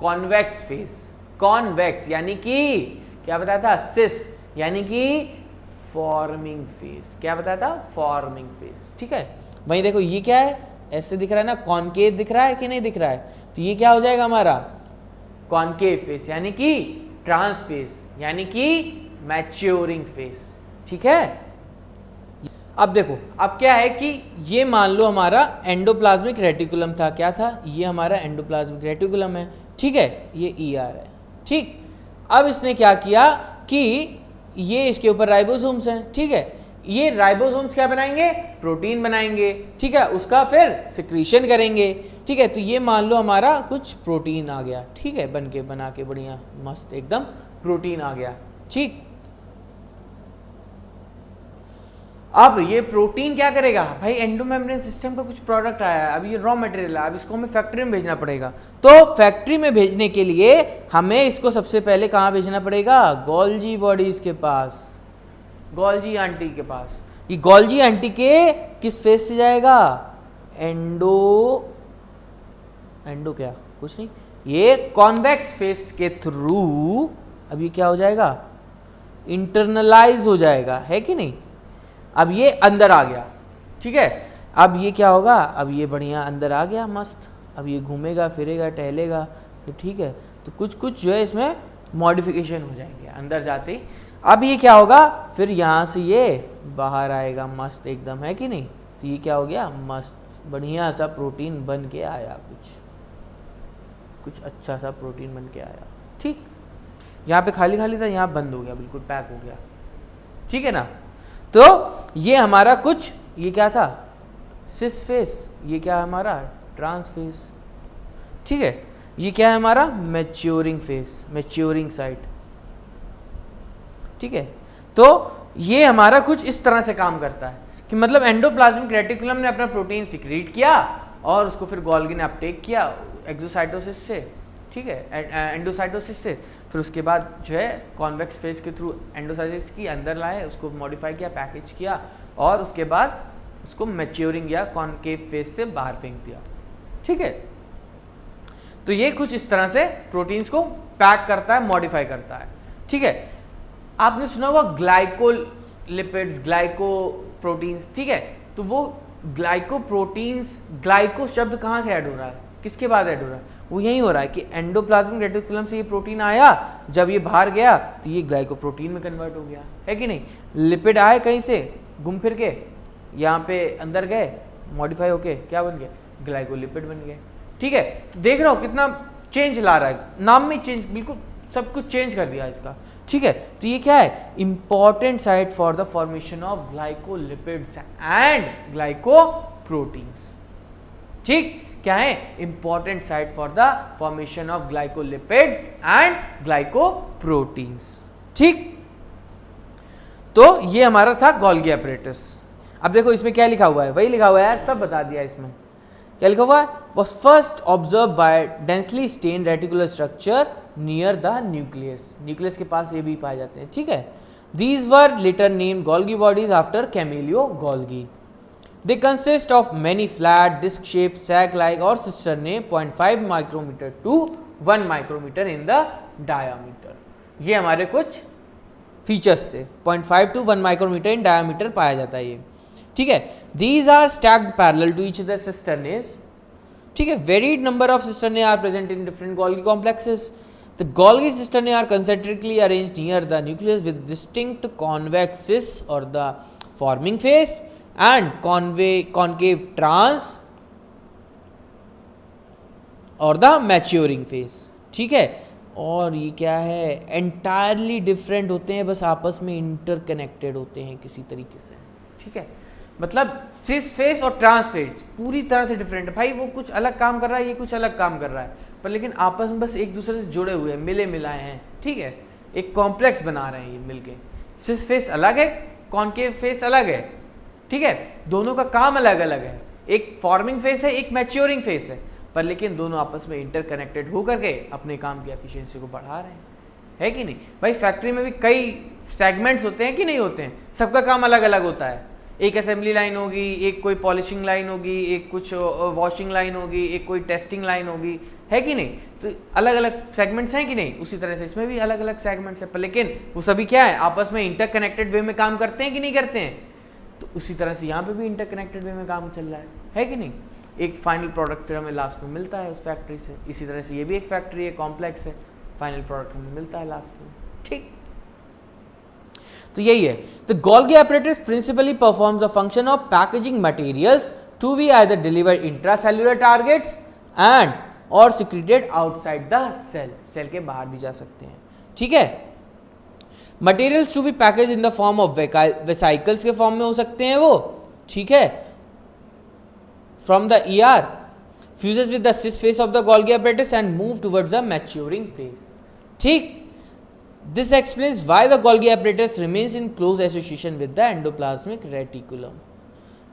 कॉन्वेक्स फेस, कॉन्वेक्स यानी कि क्या बताया था, सिस यानी कि फॉर्मिंग फेस, क्या बताया था, फॉर्मिंग फेस, ठीक है। वहीं देखो ये क्या है, ऐसे दिख रहा है ना, कॉनकेव दिख रहा है कि नहीं दिख रहा है, तो ये क्या हो जाएगा हमारा कॉनकेव फेस, यानी कि ट्रांस फेस, यानी कि मैच्योरिंग फेस, ठीक है। अब देखो अब क्या है कि ये मान लो हमारा एंडोप्लाज्मिक रेटिकुलम था, क्या था, ये हमारा एंडोप्लाज्मिक रेटिकुलम है, ठीक है, ये ER है, ठीक। अब इसने क्या किया कि ये इसके ऊपर राइबोसोम्स हैं, ठीक है, ये राइबोसोम्स क्या बनाएंगे, प्रोटीन बनाएंगे, ठीक है, उसका फिर सिक्रीशन करेंगे, ठीक है। तो ये मान लो हमारा कुछ प्रोटीन आ गया, ठीक है, बना के बढ़िया मस्त एकदम प्रोटीन आ गया, ठीक। अब ये प्रोटीन क्या करेगा भाई, एंडोमेम्ब्रेन सिस्टम का कुछ प्रोडक्ट आया है, अब ये रॉ मटेरियल है, अब इसको हमें फैक्ट्री में भेजना पड़ेगा। तो फैक्ट्री में भेजने के लिए हमें इसको सबसे पहले कहाँ भेजना पड़ेगा, गोल्जी बॉडीज के पास, गोल्जी आंटी के पास। ये गोल्जी आंटी के किस फेस से जाएगा, एंडो क्या, कुछ नहीं, ये कॉन्वेक्स फेस के थ्रू अब ये क्या हो जाएगा, इंटरनलाइज हो जाएगा, है कि नहीं। अब ये अंदर आ गया, ठीक है, अब ये क्या होगा, अब ये बढ़िया अंदर आ गया मस्त, अब ये घूमेगा फिरेगा टहलेगा, तो ठीक है, तो कुछ कुछ जो है इसमें मॉडिफिकेशन हो जाएंगे अंदर जाते ही। अब ये क्या होगा, फिर यहाँ से ये बाहर आएगा मस्त एकदम, है कि नहीं। तो ये क्या हो गया, मस्त बढ़िया सा प्रोटीन बन के आया, कुछ अच्छा सा प्रोटीन बन के आया, ठीक। यहाँ पे खाली खाली था, यहाँ बंद हो गया, बिल्कुल पैक हो गया, ठीक है ना। तो ये हमारा कुछ, ये क्या था, सिस फेस, ये क्या है हमारा ट्रांस फेस, ठीक है, ये क्या है हमारा मैच्योरिंग फेस, मैच्योरिंग साइट, ठीक है। तो ये हमारा कुछ इस तरह से काम करता है कि मतलब एंडोप्लाज्मिक रेटिकुलम ने अपना प्रोटीन सिक्रीट किया और उसको फिर गोल्गी ने अपटेक किया एक्सोसाइटोसिस से, ठीक है, एंडोसाइटोसिस से, फिर उसके बाद जो है कॉन्वेक्स फेज के थ्रू एंडोसाइटोसिस की अंदर लाए, उसको मॉडिफाई किया, पैकेज किया, और उसके बाद उसको मैच्योरिंग या कॉनकेव फेज से बाहर फेंक दिया, ठीक है। तो ये कुछ इस तरह से प्रोटीन्स को पैक करता है, मॉडिफाई करता है, ठीक है। आपने सुना होगा ग्लाइकोलिपिड्स, ग्लाइकोप्रोटीन्स, ठीक है, तो वो ग्लाइकोप्रोटीन्स, ग्लाइको शब्द कहाँ से ऐड हो रहा है, किसके बाद ऐड हो रहा है, वो यही हो रहा है कि एंडोप्लाज्मिक रेटिकुलम से ये प्रोटीन आया, जब ये बाहर गया तो ये ग्लाइकोप्रोटीन में कन्वर्ट हो गया, है कि नहीं। लिपिड आए कहीं से घूम फिर के, यहाँ पे अंदर गए, मॉडिफाई होके क्या बन गए, ग्लाइकोलिपिड बन गए, ठीक है। देख रहे हो कितना चेंज ला रहा है, नाम में चेंज, बिल्कुल सब कुछ चेंज कर दिया इसका, ठीक है। तो ये क्या है, important site for the formation of glycolipids and glycoproteins, ठीक। क्या है, important site for the formation of glycolipids and glycoproteins. ठीक, तो ये हमारा था गोल्गी एपरेटस। अब देखो इसमें क्या लिखा हुआ है, वही लिखा हुआ है यार, सब बता दिया इसमें। क्या लिखा हुआ है, was first observed by densely stained reticular structure near the nucleus। Nucleus के पास ये भी पाए जाते हैं, ठीक है। These were later named Golgi bodies after Camellia Golgi। They consist of many flat, disc-shaped, sac-like और cisternae 0.5 micrometer to 1 micrometer in the diameter। ये हमारे कुछ फीचर्स थे। 0.5 to 1 micrometer in diameter पाया जाता है ये, ठीक है। These are stacked parallel to each other cisternae, ठीक है। Varied number of cisternae are present in different Golgi complexes। The Golgi cisternae are concentrically arranged near the nucleus with distinct convex cis or the forming phase and concave trans और the maturing phase, ठीक है। और ये क्या है, entirely different होते हैं, बस आपस में इंटरकनेक्टेड होते हैं किसी तरीके से, ठीक है। मतलब सिस फेस और ट्रांस फेस पूरी तरह से डिफरेंट है भाई, वो कुछ अलग काम कर रहा है, ये कुछ अलग काम कर रहा है, पर लेकिन आपस में बस एक दूसरे से जुड़े हुए हैं, मिले मिलाए हैं, ठीक है। एक कॉम्प्लेक्स बना रहे हैं ये मिलके। सिस फेस अलग है, कॉनकेव फेस अलग है, ठीक है। दोनों का काम अलग अलग है, एक फॉर्मिंग फेस है, एक मैच्योरिंग फेस है, पर लेकिन दोनों आपस में इंटरकनेक्टेड हो करके अपने काम की एफिशिएंसी को बढ़ा रहे हैं, है कि नहीं भाई। फैक्ट्री में भी कई सेगमेंट्स होते हैं कि नहीं होते हैं, सबका काम अलग अलग होता है। एक असेंबली लाइन होगी, एक कोई पॉलिशिंग लाइन होगी, एक कुछ वॉशिंग लाइन होगी, एक कोई टेस्टिंग लाइन होगी, है कि नहीं। तो अलग अलग सेगमेंट्स हैं कि नहीं, उसी तरह से इसमें भी अलग अलग सेगमेंट्स हैं, पर लेकिन वो सभी क्या है, आपस में इंटरकनेक्टेड वे में काम करते हैं कि नहीं करते हैं। तो उसी तरह से यहाँ पे भी इंटरकनेक्टेड वे में काम चल रहा है कि नहीं। एक फाइनल प्रोडक्ट फिर हमें लास्ट में मिलता है उस फैक्ट्री से। इसी तरह से ये भी एक फैक्ट्री है, कॉम्प्लेक्स है, फाइनल प्रोडक्ट हमें मिलता है लास्ट में, ठीक। तो यही है। The Golgi apparatus principally performs the function of packaging materials to be either deliver intracellular targets and और secreted outside the cell, cell के बाहर भी जा सकते हैं, ठीक है। Materials to be package in the form of vesicles के फॉर्म में हो सकते हैं वो, ठीक है। From the ER fuses with the cis phase of the Golgi apparatus and move towards the maturing phase, ठीक। This explains why the Golgi apparatus remains in close association with the endoplasmic reticulum।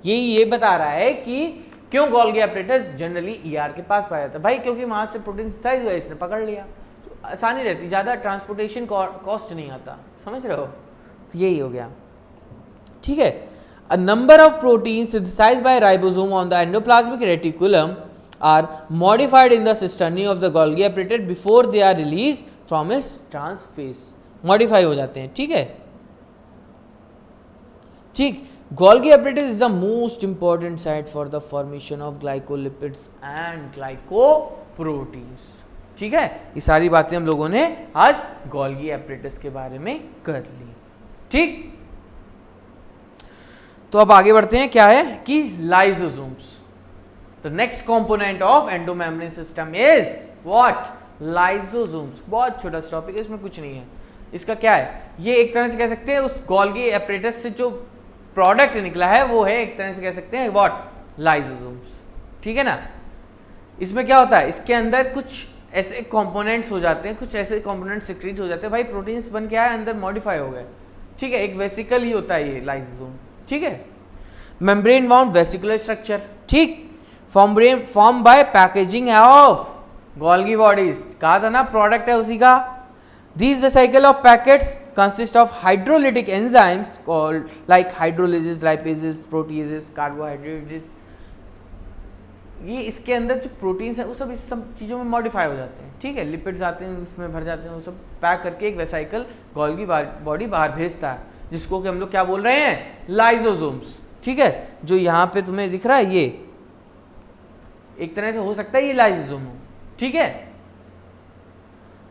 ये बता रहा है कि क्यों Golgi apparatus generally ER के पास पाया जाता है भाई, क्योंकि वहां से प्रोटीन सिंथेसाइज हुआ, इसने पकड़ लिया, तो आसानी रहती, ज़्यादा ट्रांसपोर्टेशन कॉस्ट नहीं आता, समझ रहे हो। तो यही हो गया, ठीक है। A number of proteins synthesized by ribosome on the endoplasmic reticulum are modified in the cisternae of the Golgi apparatus before they are released from its trans phase। Modify हो जाते हैं, ठीक है, ठीक। Golgi apparatus is the most important site for the formation of glycolipids and glycoproteins, ठीक है। ये सारी बातें हम लोगों ने आज Golgi apparatus के बारे में कर ली, ठीक। तो अब आगे बढ़ते हैं, क्या है कि lysosomes. The next component of endomembrane system is what, lysosomes. बहुत छोटा सा टॉपिक है, इसमें कुछ नहीं है। इसका क्या है, ये एक तरह से कह सकते हैं उस गोल्गी एपरेटस से जो प्रोडक्ट निकला है वो है, एक तरह से कह सकते हैं व्हाट, लाइसोसोम्स, ठीक है ना। इसमें क्या होता है, इसके अंदर कुछ ऐसे कंपोनेंट्स हो जाते हैं, कुछ ऐसे कंपोनेंट्स सिक्रीट हो जाते हैं भाई, प्रोटीन्स बन के आए, अंदर मॉडिफाई हो गए, ठीक है। एक वेसिकल ही होता है ये लाइसोसोम, ठीक है। मेम्ब्रेन बाउंड वेसिकुलर स्ट्रक्चर, ठीक। Form by packaging of Golgi bodies, कहा था ना प्रोडक्ट है उसी का। These vesicle of packets consist of hydrolytic enzymes called like hydrolysis, lipases, proteases, carbohydrates. ये इसके अंदर जो प्रोटीन्स है वो सब इस सब चीज़ों में मॉडिफाई हो जाते हैं, ठीक है। लिपिड्स आते हैं, इसमें भर जाते हैं, वो सब पैक करके एक वेसिकल गोल्गी बॉडी बाहर भेजता है, जिसको कि हम लोग क्या बोल रहे हैं, लाइसोसोम्स, ठीक है। जो यहाँ पे तुम्हें दिख रहा है, ये एक तरह से हो सकता है ये लाइसोसोम हो, ठीक है।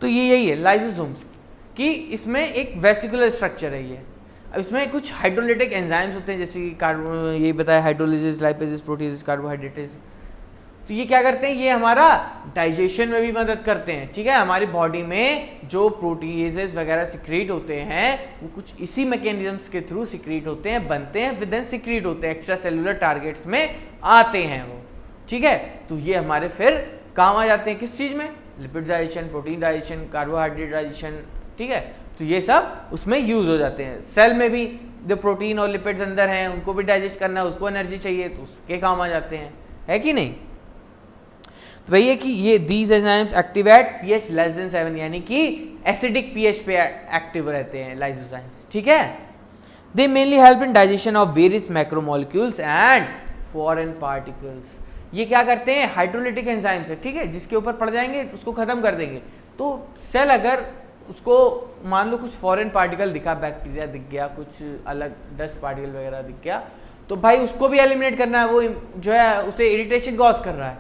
तो ये यही है लाइसोसोम्स कि इसमें एक वेसिकुलर स्ट्रक्चर है ये। अब इसमें कुछ हाइड्रोलिटिक एंजाइम्स होते हैं, जैसे कि ये बताया हाइड्रोलिसिस, लाइपेजेस, प्रोटीएजेस, कार्बोहाइड्रेट्स। तो ये क्या करते हैं, ये हमारा डाइजेशन में भी मदद करते हैं, ठीक है। हमारी बॉडी में जो प्रोटीएजेस वगैरह सिक्रीट होते हैं वो कुछ इसी मैकेनिज्म्स के थ्रू सिक्रीट होते हैं, बनते हैं, फिर देन सिक्रीट होते हैं, एक्स्ट्रा सेलुलर टारगेट्स में आते हैं वो, ठीक है, तो ये हमारे फिर काम आ जाते हैं किस चीज़ में, lipid digestion, protein digestion, carbohydrate digestion, ठीक है, तो ये सब उसमें यूज हो जाते हैं। सेल में भी जो प्रोटीन और लिपिड्स अंदर हैं उनको भी डाइजेस्ट करना है, उसको एनर्जी चाहिए तो उसके काम आ जाते हैं, है कि नहीं। तो वही है कि ये these enzymes active at pH less than 7, यानी कि एसिडिक पीएच पे एक्टिव रहते हैं लाइसोजाइम्स, ठीक है। दे mainly help in digestion of various macromolecules and foreign particles. ये क्या करते हैं, हाइड्रोलिटिक एंजाइम्स है, ठीक है, जिसके ऊपर पड़ जाएंगे उसको खत्म कर देंगे। तो सेल अगर उसको मान लो कुछ फॉरेन पार्टिकल दिखा, बैक्टीरिया दिख गया, कुछ अलग डस्ट पार्टिकल वगैरह दिख गया, तो भाई उसको भी एलिमिनेट करना है, वो जो है उसे इरिटेशन कॉज कर रहा है,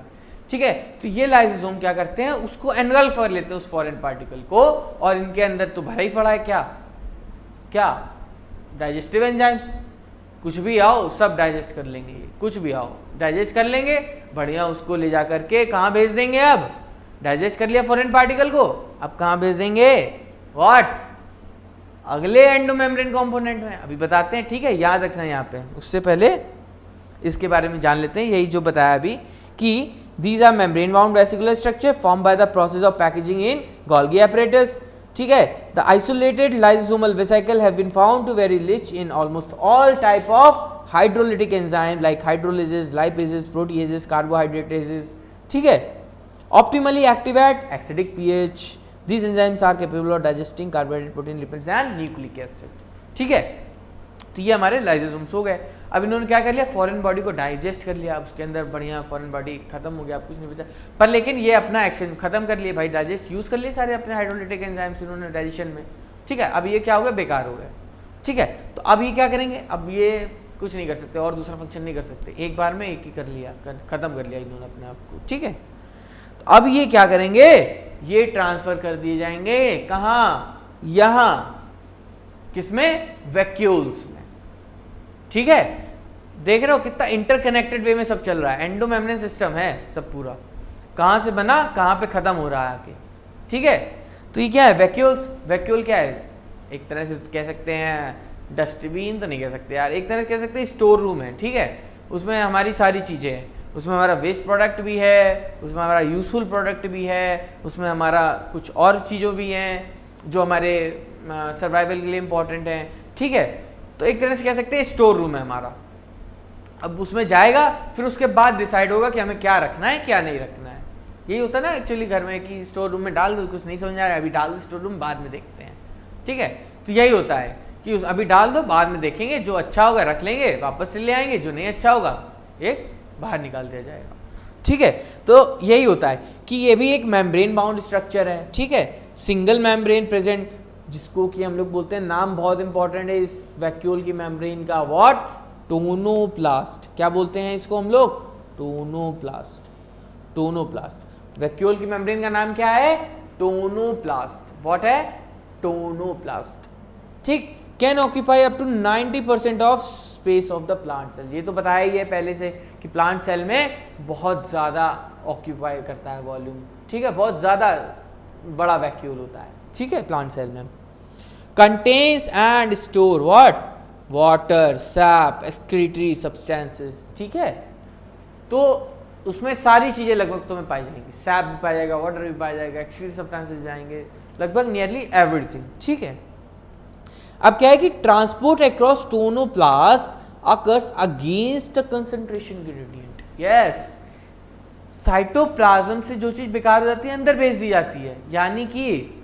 ठीक है। तो ये लाइसोसोम क्या करते हैं, उसको एनगल्फ कर लेते हैं उस फॉरेन पार्टिकल को, और इनके अंदर तो भरा ही पड़ा है क्या क्या डाइजेस्टिव एंजाइम्स, कुछ भी आओ सब डाइजेस्ट कर लेंगे, ये कुछ भी आओ डाइजेस्ट कर लेंगे, बढ़िया उसको ले जा करके कहाँ भेज देंगे, अब डाइजेस्ट कर लिया फॉरेन पार्टिकल को, अब कहाँ भेज देंगे, व्हाट, अगले एंडोमेम्ब्रेन कंपोनेंट में, अभी बताते हैं, ठीक है, याद रखना यहाँ पे। उससे पहले इसके बारे में जान लेते हैं, यही जो बताया अभी कि these are membrane bound vesicular structure formed by the process of packaging in Golgi apparatus, ठीक है। The isolated lysosomal vesicle have been found to very rich in almost all type of hydrolytic enzyme like hydrolases, lipases, proteases, carbohydratases, ठीक है। Optimally active at acidic pH. These enzymes are capable of digesting carbohydrate, protein, lipids and nucleic acid, ठीक है। तो ये हमारे lysosomes हो गए। अब इन्होंने क्या कर लिया, फॉरेन बॉडी को डाइजेस्ट कर लिया, उसके अंदर बढ़िया फॉरेन बॉडी खत्म हो गया, अब कुछ नहीं बचा, पर लेकिन ये अपना एक्शन खत्म कर लिए भाई, डाइजेस्ट यूज कर लिए सारे अपने हाइड्रोलिटिक एंजाइम्स इन्होंने डाइजेशन में, ठीक है। अब ये क्या हो गया, बेकार हो गया, ठीक है। तो अब ये क्या करेंगे, अब ये कुछ नहीं कर सकते और दूसरा फंक्शन नहीं कर सकते, एक बार में एक ही कर लिया, खत्म कर लिया इन्होंने अपने आप को, ठीक है। तो अब ये क्या करेंगे, ये ट्रांसफर कर दिए जाएंगे कहाँ, यहाँ, किसमें, वैक्यूल्स में, ठीक है। देख रहे हो कितना इंटरकनेक्टेड वे में सब चल रहा है, एंडोमेम्ब्रेन सिस्टम है सब पूरा, कहाँ से बना कहाँ पे खत्म हो रहा है आके, ठीक है। तो ये क्या है, वैक्यूल्स, वैक्यूल क्या है, एक तरह से कह सकते हैं डस्टबिन तो नहीं कह सकते यार, एक तरह से कह सकते हैं स्टोर रूम है, ठीक है। उसमें हमारी सारी चीज़ें हैं, उसमें हमारा वेस्ट प्रोडक्ट भी है, उसमें हमारा यूजफुल प्रोडक्ट भी है, उसमें हमारा कुछ और चीज़ों भी हैं जो हमारे सर्वाइवल के लिए इम्पोर्टेंट हैं, ठीक है। तो एक तरह से कह सकते हैं स्टोर रूम है हमारा। अब उसमें जाएगा, फिर उसके बाद डिसाइड होगा कि हमें क्या रखना है क्या नहीं रखना है। यही होता है ना एक्चुअली घर में कि स्टोर रूम में डाल दो, कुछ नहीं समझ आ रहा है अभी डाल दो स्टोर रूम, बाद में देखते हैं, ठीक है। तो यही होता है कि अभी डाल दो, बाद में देखेंगे, जो अच्छा होगा रख लेंगे वापस से ले आएंगे, जो नहीं अच्छा होगा एक बाहर निकाल दिया जाएगा, ठीक है। तो यही होता है कि ये भी एक मेम्ब्रेन बाउंड स्ट्रक्चर है, ठीक है, सिंगल मेम्ब्रेन प्रेजेंट, जिसको कि हम लोग बोलते हैं, नाम बहुत इंपॉर्टेंट है इस वैक्यूल की मेम्ब्रेन का, व्हाट, टोनोप्लास्ट, क्या बोलते हैं इसको हम लोग, टोनोप्लास्ट, टोनोप्लास्ट। वैक्यूल की मेम्ब्रेन का नाम क्या है, टोनोप्लास्ट, व्हाट है, टोनोप्लास्ट, ठीक। Can occupy up to 90% of space of the plant cell, ये तो बताया ही है पहले से कि प्लांट सेल में बहुत ज़्यादा ऑक्यूपाई करता है वॉल्यूम, ठीक है, बहुत ज़्यादा बड़ा वैक्यूल होता है, ठीक है, प्लांट सेल में। Contains and store what, water, SAP, excretory substances, ठीक है। तो उसमें सारी चीज़ें लगभग तुम्हें पाई जाएंगी, सैप भी पाया जाएगा, वाटर भी पाया जाएगा, एक्सक्रीटरी सब्सटेंसेस भी आएंगे, लगभग नियरली एवरीथिंग, ठीक है। अब क्या है कि transport across tonoplast occurs against the concentration gradient, yes, cytoplasm से जो चीज़ बेकार हो जाती है अंदर भेज दी जाती है, यानी कि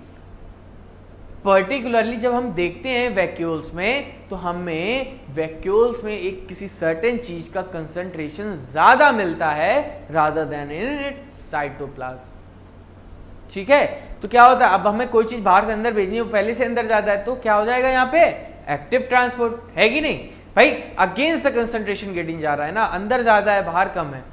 पर्टिकुलरली जब हम देखते हैं वैक्यूल्स में, तो हमें वैक्यूल्स में एक किसी सर्टेन चीज का कंसंट्रेशन ज्यादा मिलता है rather then in it cytoplasm, ठीक है। तो क्या होता है, अब हमें कोई चीज बाहर से अंदर भेजनी है, वो पहले से अंदर ज्यादा है, तो क्या हो जाएगा यहाँ पे, एक्टिव ट्रांसपोर्ट, है कि नहीं भाई, अगेंस्ट द कंसंट्रेशन ग्रेडियंट जा रहा है ना, अंदर ज्यादा है बाहर कम है।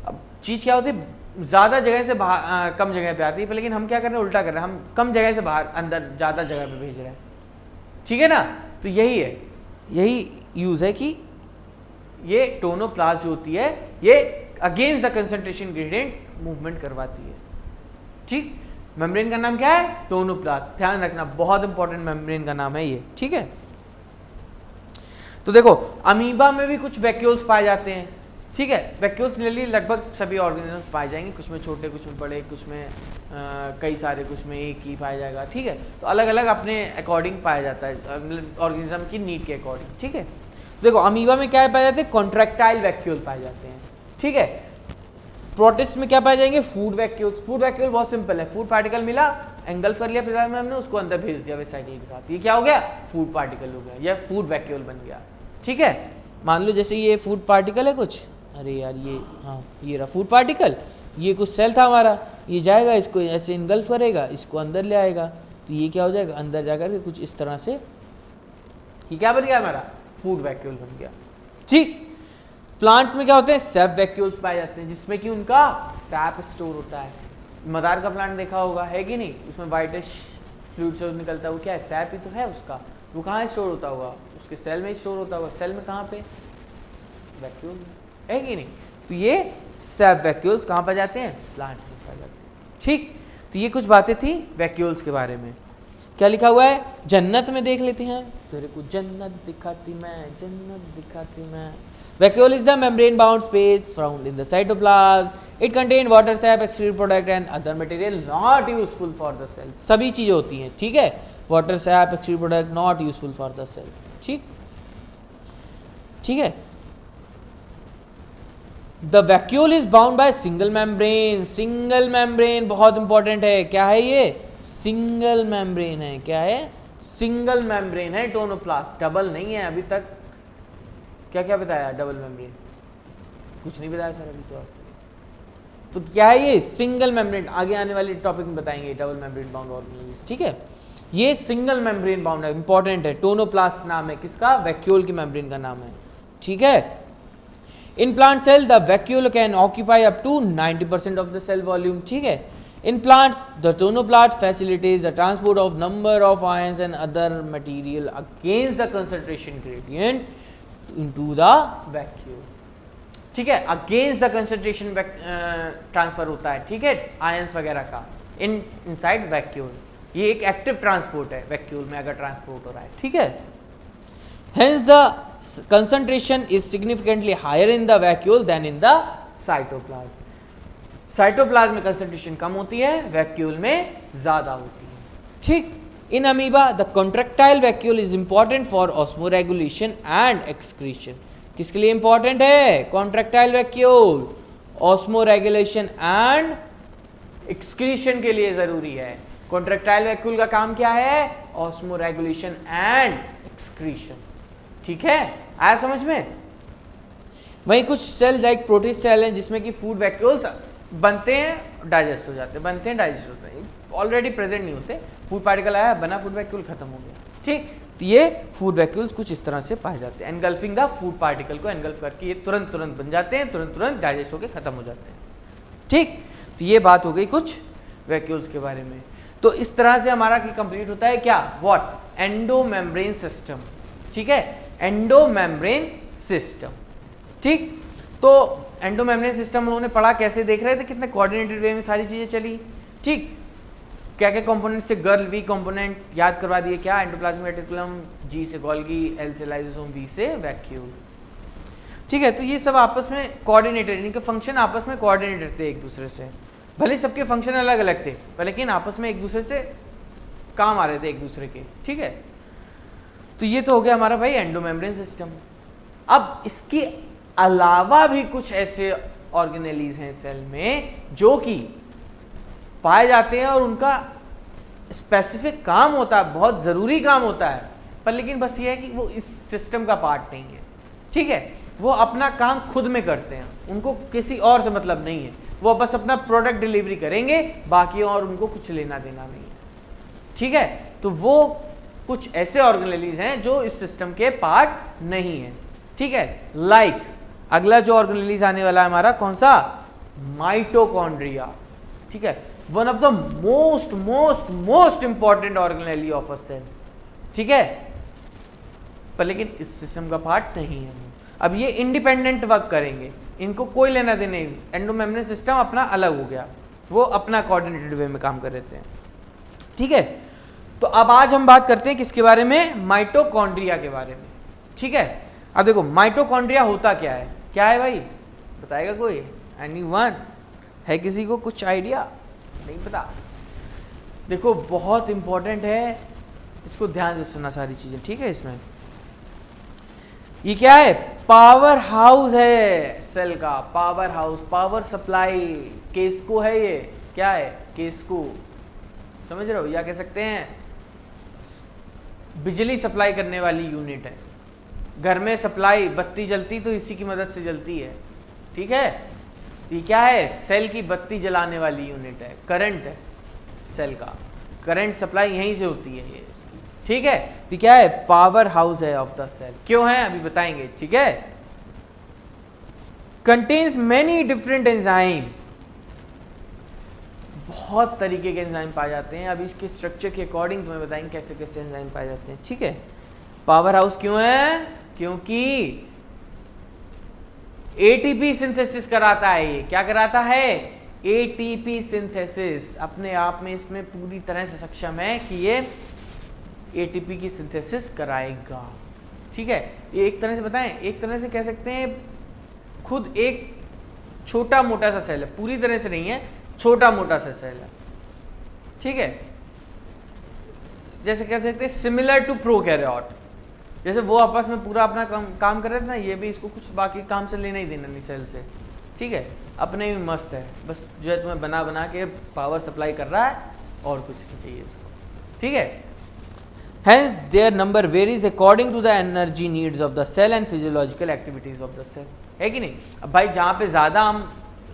अब चीज क्या होती है, ज़्यादा जगह से बाहर कम जगह पे आती है, लेकिन हम क्या कर रहे हैं, उल्टा कर रहे हैं, हम कम जगह से बाहर अंदर ज़्यादा जगह पे भेज रहे हैं, ठीक है ना। तो यही है, यही यूज़ है कि ये टोनोप्लास्ट जो होती है ये against the concentration gradient movement करवाती है, ठीक। मेम्ब्रेन का नाम क्या है, टोनोप्लास्ट, ध्यान रखना, बहुत इंपॉर्टेंट मेम्ब्रेन का नाम है ये, ठीक है। तो देखो अमीबा में भी कुछ वैक्यूल्स पाए जाते हैं, ठीक है। वैक्यूल्स नियरली लगभग सभी ऑर्गेनिज्म पाए जाएंगे, कुछ में छोटे, कुछ में बड़े, कुछ में कई सारे, कुछ में एक ही पाया जाएगा। ठीक है, तो अलग अलग अपने अकॉर्डिंग पाया जाता है, ऑर्गेनिज्म की नीड के अकॉर्डिंग। ठीक है, देखो अमीबा में क्या पाए जाते हैं, कॉन्ट्रैक्टाइल वैक्यूल पाए जाते हैं। ठीक है, प्रोटिस्ट में क्या पाए जाएंगे, फूड वैक्यूल्स। फूड वैक्यूल बहुत सिंपल है, फूड पार्टिकल मिला, एंगल्फ कर लिया फिजाई में हमने, उसको अंदर भेज दिया वेसाइकल के साथ, ये क्या हो गया, फूड पार्टिकल हो गया, या फूड वैक्यूल बन गया। ठीक है, मान लो जैसे ये फूड पार्टिकल है कुछ, अरे यार ये, हाँ ये रहा फूड पार्टिकल, ये कुछ सेल था हमारा, ये जाएगा इसको ऐसे इनगल्फ करेगा, इसको अंदर ले आएगा, तो ये क्या हो जाएगा, अंदर जाकर के कुछ इस तरह से ये क्या बन गया हमारा, फूड वैक्यूल बन गया। ठीक, प्लांट्स में क्या होते हैं, सैप वैक्यूल्स पाए जाते हैं, जिसमें कि उनका सैप स्टोर होता है। मदार का प्लांट देखा होगा, है कि नहीं, उसमें वाइटिश फ्लूइड से निकलता है, वो क्या है, सैप ही तो है उसका, वो कहाँ स्टोर होता होगा, उसके सेल में स्टोर होता होगा। सेल में कहाँ पे, वैक्यूल में, है कि नहीं। तो ये सैप वैक्यूल्स कहाँ पाए जाते हैं, प्लांट्स में पाए जाते हैं। ठीक, तो ये कुछ बातें थी वैक्यूल्स के बारे में। क्या लिखा हुआ है, जन्नत में देख लेते हैं, तेरे को जन्नत दिखाती मैं, जन्नत दिखाती मैं। Vacuole is the membrane bound space found in the cytoplasm. It contains water, sap, excrete product and other material not useful for the cell. सभी चीजें होती हैं, ठीक है, water, sap, excrete product not useful for the cell. ठीक, ठीक है। The vacuole is bound by single membrane. Single membrane बहुत इंपॉर्टेंट है, क्या है ये, सिंगल मेम्ब्रेन है, क्या है, सिंगल मेम्ब्रेन है टोनोप्लास्ट, डबल नहीं है अभी तक। क्या क्या बताया, डबल मेम्ब्रेन कुछ नहीं बताया सर अभी तो क्या है ये, सिंगल मेम्ब्रेन, आगे आने वाले टॉपिक में बताएंगे डबल मेम्ब्रेन बाउंड ऑर्गेनेल्स। ठीक है, ये सिंगल मेम्ब्रेन बाउंड है, इंपॉर्टेंट है, टोनोप्लास्ट नाम है किसका, वैक्यूल की मेम्ब्रेन का नाम है। ठीक है, in plant cell the vacuole can occupy up to 90% of the cell volume. ठीक है, in plants the tonoplast facilitates the transport of number of ions and other material against the concentration gradient into the vacuole। ठीक है, against the concentration transfer होता है, ठीक है, ions वगैरह का इनसाइड वैक्यूल। ये एक एक्टिव ट्रांसपोर्ट है वैक्यूल में अगर ट्रांसपोर्ट हो रहा है। ठीक है, hence the concentration is significantly higher in the vacuole than in the cytoplasm. Cytoplasm में कंसंट्रेशन कम होती है, वैक्यूल में ज्यादा होती है। ठीक, in amoeba the contractile vacuole is important for osmoregulation and excretion. किसके लिए इंपॉर्टेंट है, contractile vacuole, osmoregulation and excretion के लिए जरूरी है। कॉन्ट्रैक्टाइल वैक्यूल का काम क्या है, ऑस्मोरेगुलेशन एंड एक्सक्रीशन। ठीक है, आया समझ में। वहीं कुछ सेल लाइक प्रोटिस्ट सेल हैं जिसमें कि फूड वैक्यूल्स बनते हैं, डाइजेस्ट हो जाते हैं, बनते हैं, डाइजेस्ट होते हैं, ऑलरेडी प्रेजेंट नहीं होते, फूड पार्टिकल आया, बना फूड वैक्यूल खत्म हो गया। ठीक, तो ये फूड वैक्यूल्स कुछ इस तरह से पाए जाते हैं, एनगल्फिंग द फूड पार्टिकल को एनगल्फ करके ये तुरंत तुरंत बन जाते हैं, तुरंत तुरंत डाइजेस्ट होकर खत्म हो जाते हैं। ठीक, तो ये बात हो गई कुछ वैक्यूल्स के बारे में। तो इस तरह से हमारा कंप्लीट होता है क्या, व्हाट, एंडोमेम्ब्रेन सिस्टम। ठीक है, एंडोमेम्ब्रेन सिस्टम। ठीक, तो एंडोमेम्ब्रेन सिस्टम उन्होंने पढ़ा, कैसे देख रहे थे, कितने कोऑर्डिनेटेड वे में सारी चीजें चली। ठीक, क्या क्या कंपोनेंट से गर्ल, वी कंपोनेंट याद करवा दिए, क्या, एंडोप्लाज्मिक रेटिकुलम, जी से गोल्गी, एल से लाइसोसोम, वी से वैक्यूल। ठीक है, तो ये सब आपस में कोऑर्डिनेटेड, इनके फंक्शन आपस में कोऑर्डिनेटेड थे एक दूसरे से, भले सबके फंक्शन अलग अलग थे पर लेकिन आपस में एक दूसरे से काम आ रहे थे एक दूसरे के। ठीक है, तो ये तो हो गया हमारा भाई एंडोमेम्ब्रेन सिस्टम। अब इसके अलावा भी कुछ ऐसे ऑर्गेनेलीज हैं सेल में जो कि पाए जाते हैं और उनका स्पेसिफिक काम होता है, बहुत ज़रूरी काम होता है, पर लेकिन बस ये है कि वो इस सिस्टम का पार्ट नहीं है। ठीक है, वो अपना काम खुद में करते हैं, उनको किसी और से मतलब नहीं है, वो बस अपना प्रोडक्ट डिलीवरी करेंगे, बाकी और उनको कुछ लेना देना नहीं है। ठीक है, तो वो कुछ ऐसे ऑर्गेनेलीज हैं जो इस सिस्टम के पार्ट नहीं है। ठीक है, लाइक अगला जो ऑर्गेनेलीज आने वाला है हमारा कौन सा, माइटोकॉन्ड्रिया। ठीक है, one of the most most most important organelle of a cell. ठीक है, पर लेकिन इस सिस्टम का पार्ट नहीं है। अब ये इंडिपेंडेंट वर्क करेंगे, इनको कोई लेना देना नहीं, एंडोमेम्ब्रेन सिस्टम अपना अलग हो गया, वो अपना कोऑर्डिनेटेड वे में काम कर रहे थे। ठीक है, तो अब आज हम बात करते हैं किसके बारे में, माइटोकॉन्ड्रिया के बारे में। ठीक है, अब देखो माइटोकॉन्ड्रिया होता क्या है भाई, बताएगा कोई? एनीवन? है किसी को कुछ आइडिया? नहीं पता? देखो बहुत इंपॉर्टेंट है, इसको ध्यान से सुनना सारी चीजें, ठीक है। इसमें ये क्या है? पावर हाउस है सेल का, power house, power supply, KESCO है ये। क्या है? केस्को, समझ रहे हो? या कह सकते हैं बिजली सप्लाई करने वाली यूनिट है। घर में सप्लाई, बत्ती जलती तो इसी की मदद से जलती है, ठीक है। तो ये क्या है? सेल की बत्ती जलाने वाली यूनिट है, करंट है सेल का, करंट सप्लाई यहीं से होती है ये इसकी, ठीक है। तो क्या है? पावर हाउस है ऑफ द सेल। क्यों है अभी बताएंगे, ठीक है। कंटेन्स मेनी डिफरेंट एंजाइम, बहुत तरीके के एंजाइम पाए जाते हैं। अभी इसके स्ट्रक्चर के अकॉर्डिंग तुम्हें बताएंगे कैसे कैसे एंजाइम पाए जाते हैं, ठीक है। पावर हाउस क्यों है? क्योंकि एटीपी सिंथेसिस कराता है ये। क्या कराता है? ATP synthesis. अपने आप में इसमें पूरी तरह से सक्षम है कि ये एटीपी की सिंथेसिस कराएगा, ठीक है। ये एक तरह से बताएं, एक तरह से कह सकते हैं खुद एक छोटा मोटा सा सेल है, पूरी तरह से नहीं है, छोटा मोटा सा सेल है, ठीक है। जैसे कह सकते हैं सिमिलर टू प्रोकैरियोट, जैसे वो आपस में पूरा अपना काम कर रहे थे ना, ये भी इसको कुछ बाकी काम से लेना ही देना नहीं सेल से, ठीक है। अपने भी मस्त है, बस जो है तुम्हें बना बना के पावर सप्लाई कर रहा है और कुछ नहीं चाहिए इसको, ठीक है। Hence their number varies according to the energy needs of the cell and physiological activities of the cell, है कि नहीं। अब भाई जहाँ पे ज़्यादा हम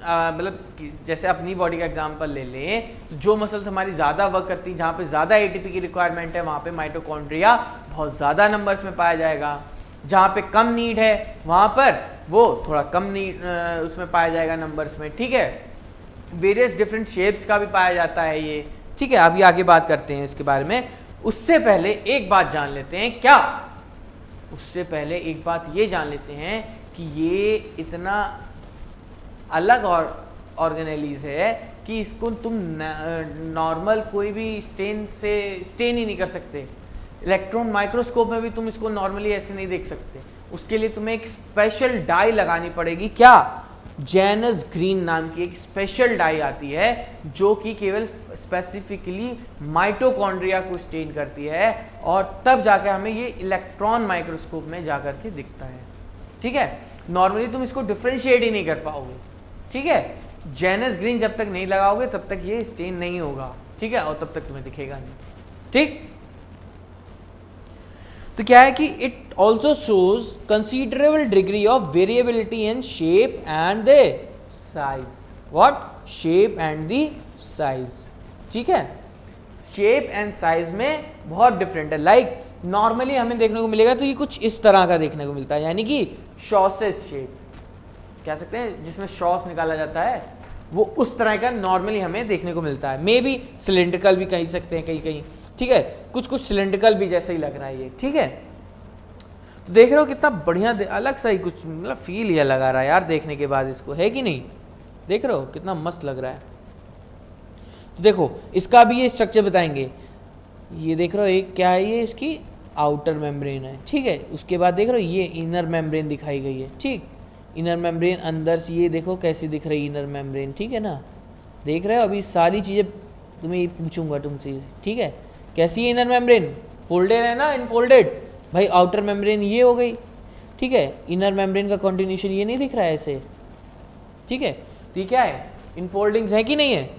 मतलब जैसे अपनी बॉडी का एग्जांपल ले लें, तो जो मसल्स हमारी ज़्यादा वर्क करती हैं, जहाँ पे ज़्यादा एटीपी की रिक्वायरमेंट है, वहाँ पे माइटोकॉन्ड्रिया बहुत ज़्यादा नंबर्स में पाया जाएगा। जहाँ पे कम नीड है वहाँ पर वो थोड़ा कम नीड उसमें पाया जाएगा नंबर्स में, ठीक है। वेरियस डिफरेंट शेप्स का भी पाया जाता है ये, ठीक है। अभी आगे बात करते हैं इसके बारे में। उससे पहले एक बात जान लेते हैं, क्या? उससे पहले एक बात ये जान लेते हैं कि ये इतना अलग और ऑर्गेनेलिज है कि इसको तुम नॉर्मल कोई भी स्टेन से स्टेन ही नहीं कर सकते। इलेक्ट्रॉन माइक्रोस्कोप में भी तुम इसको नॉर्मली ऐसे नहीं देख सकते। उसके लिए तुम्हें एक स्पेशल डाई लगानी पड़ेगी। क्या? जेनस ग्रीन नाम की एक स्पेशल डाई आती है जो कि केवल स्पेसिफिकली माइटोकॉन्ड्रिया को स्टेन करती है, और तब जाकर हमें ये इलेक्ट्रॉन माइक्रोस्कोप में जाकर के दिखता है, ठीक है। नॉर्मली तुम इसको डिफ्रेंशिएट ही नहीं कर पाओगे, ठीक है। जेनस ग्रीन जब तक नहीं लगाओगे तब तक ये स्टेन नहीं होगा, ठीक है, और तब तक तुम्हें दिखेगा नहीं, ठीक। तो क्या है कि it also shows considerable degree of variability in shape and the size. What? Shape and the size, ठीक है। शेप एंड साइज में बहुत डिफरेंट है। लाइक नॉर्मली हमें देखने को मिलेगा तो ये कुछ इस तरह का देखने को मिलता है, यानी कि शॉसेस शेप कह सकते हैं, जिसमें शॉस निकाला जाता है, वो उस तरह का नॉर्मली हमें देखने को मिलता है। मे बी सिलेंड्रिकल भी कह सकते हैं कहीं कहीं, ठीक है। कुछ कुछ सिलेंड्रिकल भी जैसा ही लग रहा है ये, ठीक है। तो देख रहे हो कितना बढ़िया अलग सा ही कुछ मतलब फील ये लगा रहा है यार देखने के बाद इसको, है कि नहीं? देख रहे हो कितना मस्त लग रहा है। तो देखो इसका भी ये स्ट्रक्चर बताएंगे। ये देख रहे हो एक क्या है, ये इसकी आउटर मेम्ब्रेन है, ठीक है। उसके बाद देख रहे हो ये इनर मेम्ब्रेन दिखाई गई है, ठीक। इनर मेम्ब्रेन अंदर से ये देखो कैसी दिख रही है इनर मेम्ब्रेन, ठीक है ना। देख रहे हो अभी सारी चीज़ें तुम्हें पूछूंगा तुमसे, ठीक है। कैसी है इनर मेम्ब्रेन? फोल्डेड है ना, इनफोल्डेड। भाई आउटर मेम्ब्रेन ये हो गई, ठीक है। इनर मेम्ब्रेन का कॉन्टिन्यूशन ये नहीं दिख रहा है ऐसे, ठीक है। तो ये क्या है? इनफोल्डिंग्स है कि नहीं है?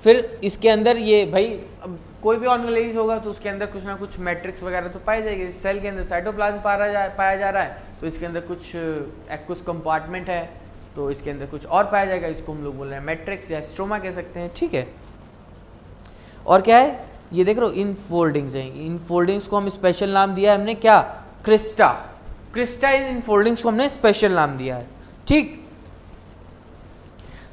फिर इसके अंदर ये भाई अब कोई भी ऑर्गेनेलिज होगा तो उसके अंदर कुछ ना कुछ मैट्रिक्स वगैरह तो पाई जाएगी। सेल के अंदर साइटोप्लाज्म पाया जा रहा है तो इसके अंदर कुछ एक्वस कंपार्टमेंट है तो इसके अंदर कुछ और पाया जाएगा। इसको हम लोग बोल रहे हैं मैट्रिक्स या स्ट्रोमा कह सकते हैं, ठीक है। और क्या है? ये देख रहे हो इन फोल्डिंग्स हैं। इन फोल्डिंग्स को हम स्पेशल नाम दिया है हमने, क्या? क्रिस्टा। क्रिस्टा इन फोल्डिंग्स को हमने स्पेशल नाम दिया है, ठीक।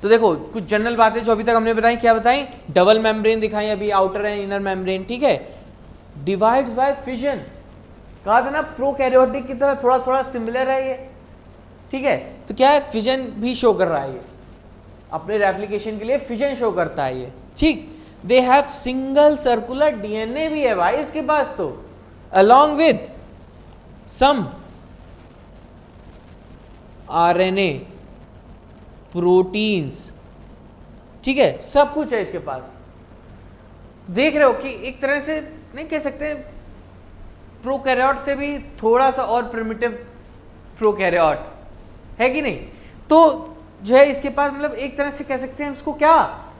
तो देखो कुछ जनरल बातें जो अभी तक हमने बताई, क्या बताई? डबल मेम्ब्रेन दिखाई अभी, आउटर एंड इनर मेम्ब्रेन, ठीक है। डिवाइड्स बाय फिजन, कहा था ना प्रोकैरियोटिक की तरह थोड़ा थोड़ा सिमिलर है ये, ठीक है। तो क्या है? फिजन भी शो कर रहा है ये, अपने रेप्लिकेशन के लिए फिजन शो करता है ये, ठीक। They have single circular DNA भी है भाई इसके पास, तो along with some RNA, proteins, ठीक है, सब कुछ है इसके पास। तो देख रहे हो कि एक तरह से नहीं कह सकते, प्रोकैरियोट से भी थोड़ा सा और प्रिमिटिव प्रोकैरियोट है कि नहीं। तो जो है इसके पास मतलब एक तरह से कह सकते हैं इसको क्या,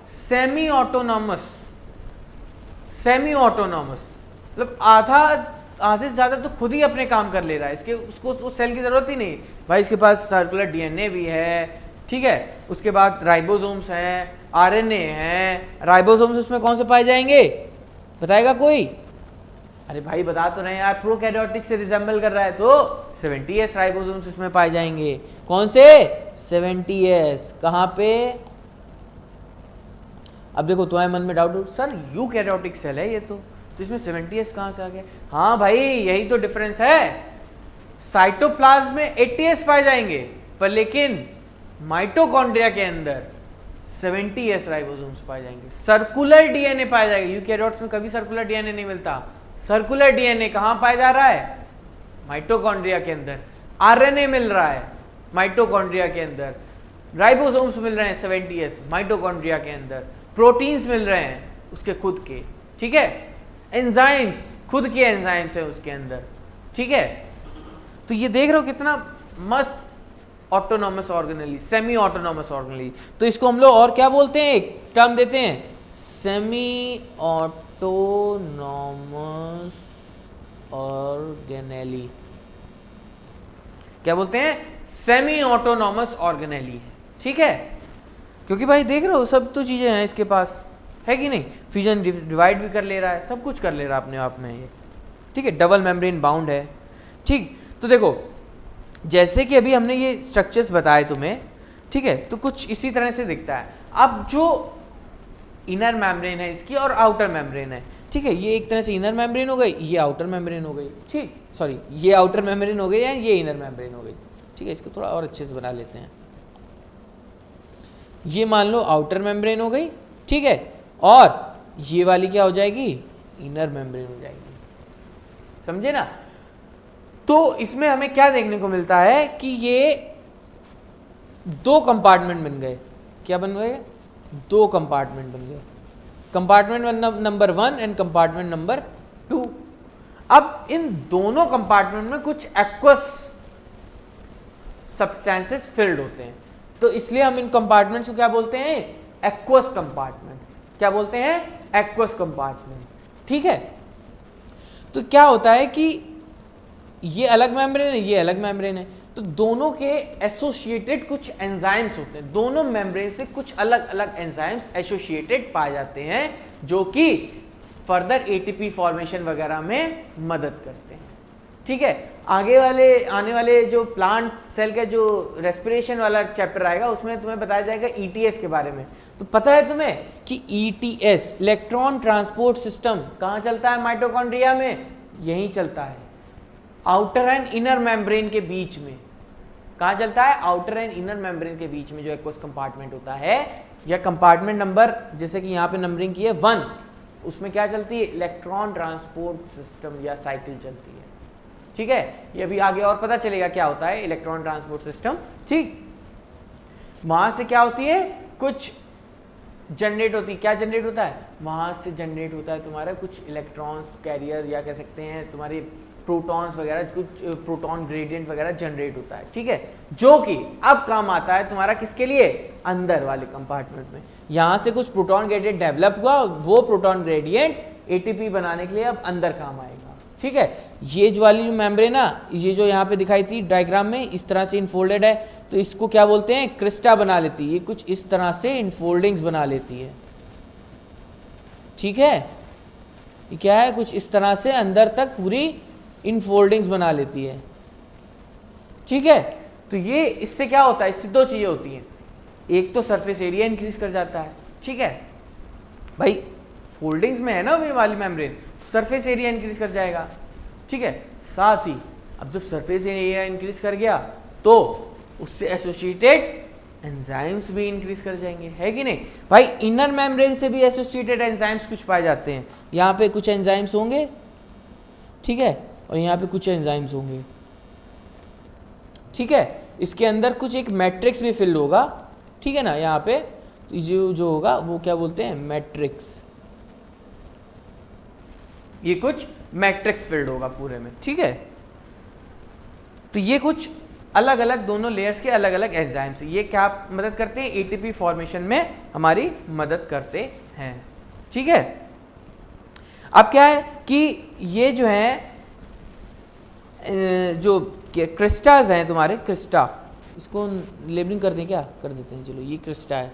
सेमी ऑटोनॉमस, सेमी ऑटोनॉमस मतलब आधे से ज़्यादा तो खुद ही अपने काम कर ले रहा है, इसके उसको उस सेल की ज़रूरत ही नहीं भाई। इसके पास सर्कुलर डीएनए भी है, ठीक है, उसके बाद राइबोसोम्स हैं, आरएनए हैं। राइबोसोम्स उसमें कौन से पाए जाएंगे, बताएगा कोई? अरे भाई बता तो नहीं यार, प्रोकैरियोटिक से रिजेंबल कर रहा है तो 70S राइबोसोम्स इसमें पाए जाएंगे। कौन से 70S, कहाँ पे? अब देखो तुम्हारे मन में डाउट हो, सर यूकैरियोटिक सेल है ये तो इसमें 70S कहाँ से आ गया? हाँ भाई यही तो डिफरेंस है, साइटोप्लाज्म में 80S पाए जाएंगे पर लेकिन माइटोकॉन्ड्रिया के अंदर 70S राइबोसोम्स पाए जाएंगे। सर्कुलर डीएनए पाया जाएगा, यूकैरियोट्स में कभी सर्कुलर डीएनए नहीं मिलता। सर्कुलर डीएनए कहाँ पाया जा रहा है, माइटोकॉन्ड्रिया के अंदर। आरएनए मिल रहा है माइटोकॉन्ड्रिया के अंदर, राइबोसोम्स मिल रहे हैं 70S माइटोकॉन्ड्रिया के अंदर, प्रोटीन्स मिल रहे हैं उसके खुद के, ठीक है, एंजाइम्स खुद के एंजाइम्स है उसके अंदर, ठीक है। तो ये देख रहे हो कितना मस्त autonomous organelle, semi autonomous organelle. तो इसको हम लोग और क्या बोलते हैं, एक टर्म देते हैं, सेमी ऑटोनॉमस ऑर्गेनेली। क्या बोलते हैं, सेमी ऑटोनॉमस ऑर्गेनेली, ठीक है। क्योंकि भाई देख रहे हो सब तो चीजें हैं इसके पास, है कि नहीं, फ्यूजन डिवाइड भी कर ले रहा है, सब कुछ कर ले रहा है अपने आप में ये, ठीक है, डबल मेम्ब्रेन बाउंड है, ठीक। तो देखो जैसे कि अभी हमने ये स्ट्रक्चर्स बताए तुम्हें, ठीक है, तो कुछ इसी तरह से दिखता है। अब जो इनर मेम्ब्रेन है इसकी और आउटर मेम्ब्रेन है, ठीक है, ये एक तरह से इनर मेम्ब्रेन हो गई, ये आउटर मेम्ब्रेन हो गई, ठीक, सॉरी ये आउटर मेम्ब्रेन हो गई या ये इनर मेम्ब्रेन हो गई, ठीक है। इसको थोड़ा और अच्छे से बना लेते हैं। ये मान लो आउटर मेम्ब्रेन हो गई, ठीक है, और ये वाली क्या हो जाएगी, इनर मेम्ब्रेन हो जाएगी, समझे ना। तो इसमें हमें क्या देखने को मिलता है कि ये दो कंपार्टमेंट बन गए। क्या बन गए, दो कंपार्टमेंट बन गए, compartment number 1 and compartment number 2। अब इन दोनों कंपार्टमेंट में कुछ एक्वस सब्सटेंसेस फिल्ड होते हैं, तो इसलिए हम इन कंपार्टमेंट्स को क्या बोलते हैं, एक्वस कंपार्टमेंट्स। क्या बोलते हैं, एक्वस कंपार्टमेंट्स, ठीक है। तो क्या होता है कि ये अलग मेम्ब्रेन है, ये अलग मेम्ब्रेन है, तो दोनों के एसोसिएटेड कुछ एंजाइम्स होते हैं, दोनों मेम्ब्रेन से कुछ अलग अलग एंजाइम्स एसोसिएटेड पाए जाते हैं जो कि फर्दर एटीपी फॉर्मेशन वगैरह में मदद करते हैं, ठीक है। आने वाले जो प्लांट सेल का जो रेस्पिरेशन वाला चैप्टर आएगा उसमें तुम्हें बताया जाएगा ईटीएस के बारे में। तो पता है तुम्हें कि ईटीएस इलेक्ट्रॉन ट्रांसपोर्ट सिस्टम कहाँ चलता है, माइटोकॉन्ड्रिया में, यहीं चलता है, आउटर एंड इनर मेम्ब्रेन के बीच में। कहाँ चलता है, आउटर एंड इनर मेम्ब्रेन के बीच में जो एक्वस कंपार्टमेंट होता है, या कंपार्टमेंट नंबर जैसे कि यहाँ पे नंबरिंग की है 1, उसमें क्या चलती है, इलेक्ट्रॉन ट्रांसपोर्ट सिस्टम या साइकिल चलती है, ठीक है। ये अभी आगे और पता चलेगा क्या होता है इलेक्ट्रॉन ट्रांसपोर्ट सिस्टम, ठीक। वहां से क्या होती है, कुछ जनरेट होती है, क्या जनरेट होता है, वहां से जनरेट होता है तुम्हारा कुछ इलेक्ट्रॉन्स कैरियर, या कह सकते हैं तुम्हारी प्रोटॉन्स वगैरह, कुछ प्रोटॉन ग्रेडियंट वगैरह जनरेट होता है, ठीक है, जो कि अब काम आता है तुम्हारा किसके लिए, अंदर वाले कंपार्टमेंट में। यहाँ से कुछ प्रोटॉन ग्रेडियंट डेवलप हुआ, वो प्रोटॉन ग्रेडियंट एटीपी बनाने के लिए अब अंदर काम आएगा, ठीक है। ये जो वाली मेम्ब्रेन ना, ये जो यहाँ पे दिखाई थी डायग्राम में, इस तरह से इनफोल्डेड है, तो इसको क्या बोलते हैं, क्रिस्टा बना लेती है, ये कुछ इस तरह से इनफोल्डिंग्स बना लेती है, ठीक है। ये क्या है, कुछ इस तरह से अंदर तक पूरी इनफोल्डिंग्स बना लेती है, ठीक है। तो ये इससे क्या होता है, इससे दो चीजें होती हैं, एक तो सरफेस एरिया इंक्रीज कर जाता है, ठीक है, भाई फोल्डिंग्स में है ना ये वाली मेम्ब्रेन, सरफेस एरिया इंक्रीज कर जाएगा, ठीक है। साथ ही अब जब सरफेस एरिया इंक्रीज कर गया तो उससे एसोसिएटेड एंजाइम्स भी इंक्रीज कर जाएंगे, है कि नहीं भाई। इनर मेम्ब्रेन से भी एसोसिएटेड एंजाइम्स कुछ पाए जाते हैं, यहाँ पे कुछ एंजाइम्स होंगे, ठीक है, और यहाँ पे कुछ एंजाइम्स होंगे, ठीक है। इसके अंदर कुछ एक मैट्रिक्स भी फिल होगा, ठीक है ना। यहाँ पे तो जो होगा वो क्या बोलते हैं, मैट्रिक्स। ये कुछ मैट्रिक्स फील्ड होगा पूरे में, ठीक है। तो ये कुछ अलग अलग दोनों लेयर्स के अलग अलग एंजाइम्स, ये क्या मदद करते हैं, एटीपी फॉर्मेशन में हमारी मदद करते हैं, ठीक है। अब क्या है कि ये जो है जो क्रिस्टास हैं तुम्हारे, क्रिस्टा, इसको लेबलिंग कर दें, क्या कर देते हैं, चलो ये क्रिस्टा है,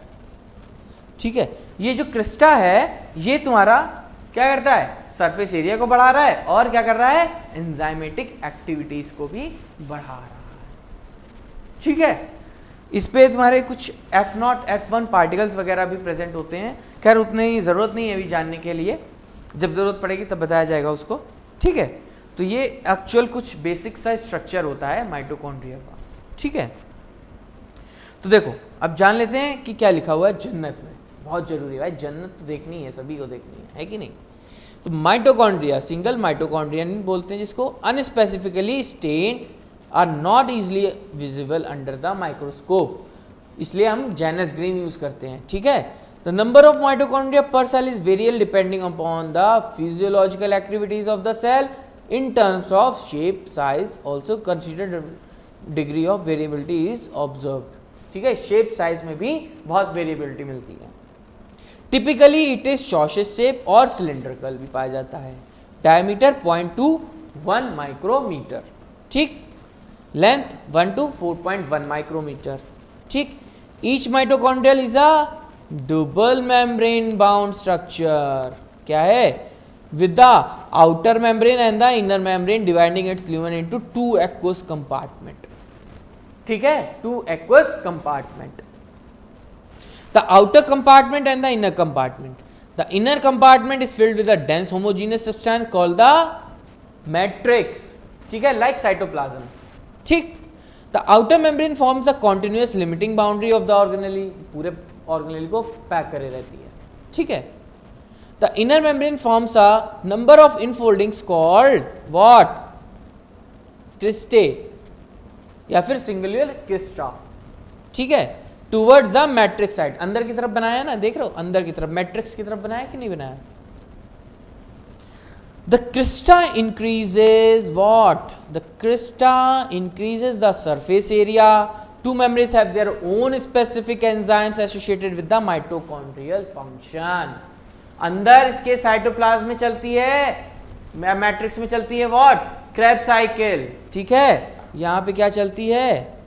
ठीक है। ये जो क्रिस्टा है ये तुम्हारा क्या करता है, सरफेस एरिया को बढ़ा रहा है और क्या कर रहा है, एंजाइमेटिक एक्टिविटीज को भी बढ़ा रहा है, ठीक है। इस पे तुम्हारे कुछ F0 F1 पार्टिकल्स वगैरह भी प्रेजेंट होते हैं, खैर उतने ही ज़रूरत नहीं है अभी जानने के लिए, जब ज़रूरत पड़ेगी तब बताया जाएगा उसको, ठीक है। तो ये एक्चुअल कुछ बेसिक सा स्ट्रक्चर होता है माइटोकॉन्ड्रिया का, ठीक है। तो देखो अब जान लेते हैं कि क्या लिखा हुआ है जन्नत में, बहुत जरूरी है भाई, जन्नत तो देखनी है, सभी को देखनी है कि नहीं। तो माइटोकॉन्ड्रिया, सिंगल माइटोकॉन्ड्रियन बोलते हैं जिसको, unspecifically stain are not easily visible under the microscope, इसलिए हम जेनस ग्रीन यूज करते हैं, ठीक है। The number of mitochondria per cell is variable depending upon the physiological activities of the cell in terms of shape size, also consider degree of variability is observed, ठीक है। Shape size में भी बहुत variability मिलती है। Typically it is चॉशेस shape और cylindrical भी पाया जाता है। डायमीटर 0.21 माइक्रोमीटर, ठीक। लेंथ 1 to 4.1 माइक्रोमीटर, ठीक। Each mitochondrial is a double membrane bound structure, क्या है, with the outer membrane and the inner membrane dividing it's lumen into 2 aqueous compartment, ठीक है, 2 aqueous compartment. The outer compartment and the inner compartment. The inner compartment is filled with a dense homogeneous substance called the matrix, ठीक है, like cytoplasm, ठीक। The outer membrane forms a continuous limiting boundary of the organelle, पूरे organelle को pack करे रहती है, ठीक है। The inner membrane forms a number of infoldings called what, cristae या फिर singular crista, ठीक है, टूवर्ड्स द मैट्रिक्स साइड, अंदर की तरफ बनाया ना, देख रहे हो अंदर की तरफ, मैट्रिक्स की तरफ बनाया कि नहीं बनाया। The Crysta increases what, the Crysta increases the surface area, to membranes have their own specific enzymes associated with the mitochondrial function. अंदर इसके साइटोप्लाज्म में चलती है, मैट्रिक्स में चलती है व्हाट, क्रेब्स साइकिल, ठीक है। यहां पे क्या चलती है,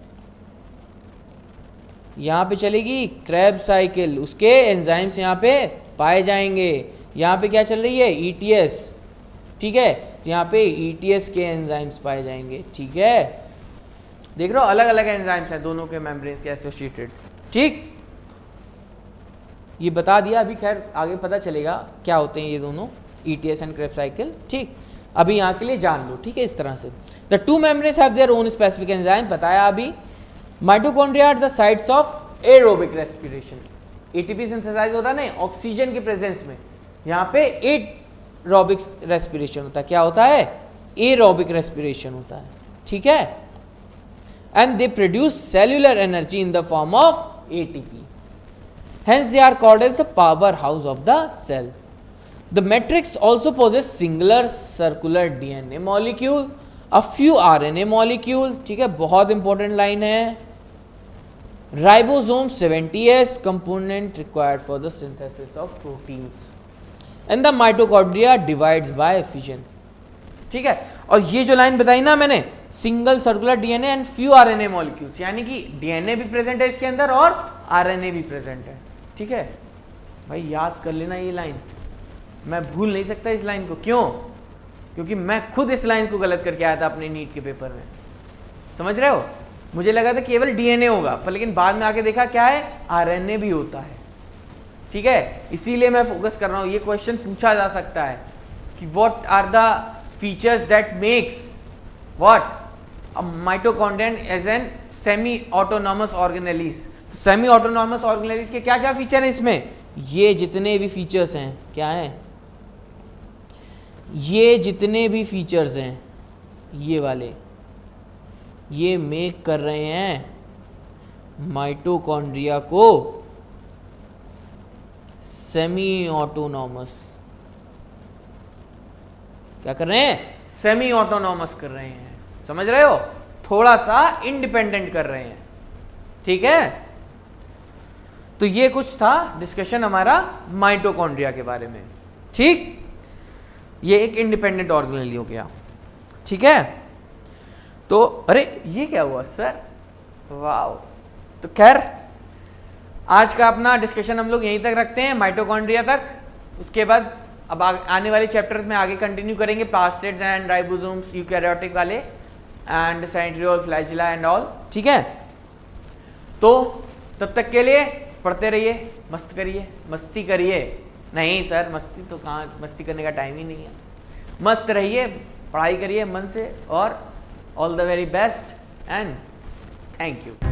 यहाँ पे चलेगी क्रेब्स साइकिल, उसके एंजाइम्स यहाँ पे पाए जाएंगे। यहाँ पे क्या चल रही है, ईटीएस, ठीक है, तो यहाँ पे ईटीएस के एंजाइम्स पाए जाएंगे, ठीक है। देख रहे हो अलग अलग एंजाइम्स हैं दोनों के मेम्ब्रेन के एसोसिएटेड, ठीक। ये बता दिया, अभी खैर आगे पता चलेगा क्या होते हैं ये दोनों, ईटीएस एंड क्रेब्स साइकिल, ठीक। अभी यहाँ के लिए जान लो, ठीक है, इस तरह से। The two membranes have their own specific enzyme, बताया अभी। Mitochondria are the sites of aerobic respiration, ATP synthesise हो रहा है ना ऑक्सीजन के प्रेजेंस में, यहाँ पे एरोबिक रेस्पिरेशन होता है, क्या होता है, एरोबिक रेस्पिरेशन होता है, ठीक है। And they produce cellular energy in the form of ATP, hence they are called as the power house of the cell. The matrix also possess singular circular DNA molecule, a few RNA molecule, ठीक है, बहुत important line है। Ribosome 70s component required for the synthesis of proteins and the mitochondria divides by fission, ठीक है। और ये जो line बताई ना मैंने, single circular DNA and few RNA molecules, यानी कि डीएनए भी प्रेजेंट है इसके अंदर और आरएनए भी प्रेजेंट है, ठीक है भाई, याद कर लेना ये लाइन, मैं भूल नहीं सकता इस लाइन को, क्यों, क्योंकि मैं खुद इस लाइन को गलत करके आया था अपने नीट के पेपर में, समझ रहे हो। मुझे लगा था केवल डीएनए होगा, पर लेकिन बाद में आके देखा क्या है, आरएनए भी होता है, ठीक है। इसीलिए मैं फोकस कर रहा हूं, ये क्वेश्चन पूछा जा सकता है कि what are the features that makes what a mitochondrion as an semi autonomous organelles. तो सेमी ऑटोनॉमस ऑर्गेनेलिस के क्या क्या फीचर हैं इसमें, ये जितने भी फीचर्स हैं, क्या हैं, ये जितने भी फीचर्स हैं, ये वाले, ये मेक कर रहे हैं माइटोकॉन्ड्रिया को सेमी ऑटोनॉमस क्या कर रहे हैं? सेमी ऑटोनॉमस कर रहे हैं, समझ रहे हो, थोड़ा सा इंडिपेंडेंट कर रहे हैं, ठीक है। तो ये कुछ था डिस्कशन हमारा माइटोकॉन्ड्रिया के बारे में, ठीक। ये एक इंडिपेंडेंट ऑर्गेनेल हो गया, ठीक है। तो अरे ये क्या हुआ सर, वाह। तो खैर आज का अपना डिस्कशन हम लोग यहीं तक रखते हैं, माइटोकॉन्ड्रिया तक। उसके बाद अब आने वाले चैप्टर्स में आगे कंटिन्यू करेंगे, प्लास्टिड्स एंड राइबोसोम्स यूकैरियोटिक वाले, and centriole, flagella and all, ठीक है। तो तब तक के लिए पढ़ते रहिए, मस्त करिए, मस्ती करिए। नहीं सर मस्ती तो कहाँ, मस्ती करने का टाइम ही नहीं है। मस्त रहिए, पढ़ाई करिए मन से, और all the very best and thank you.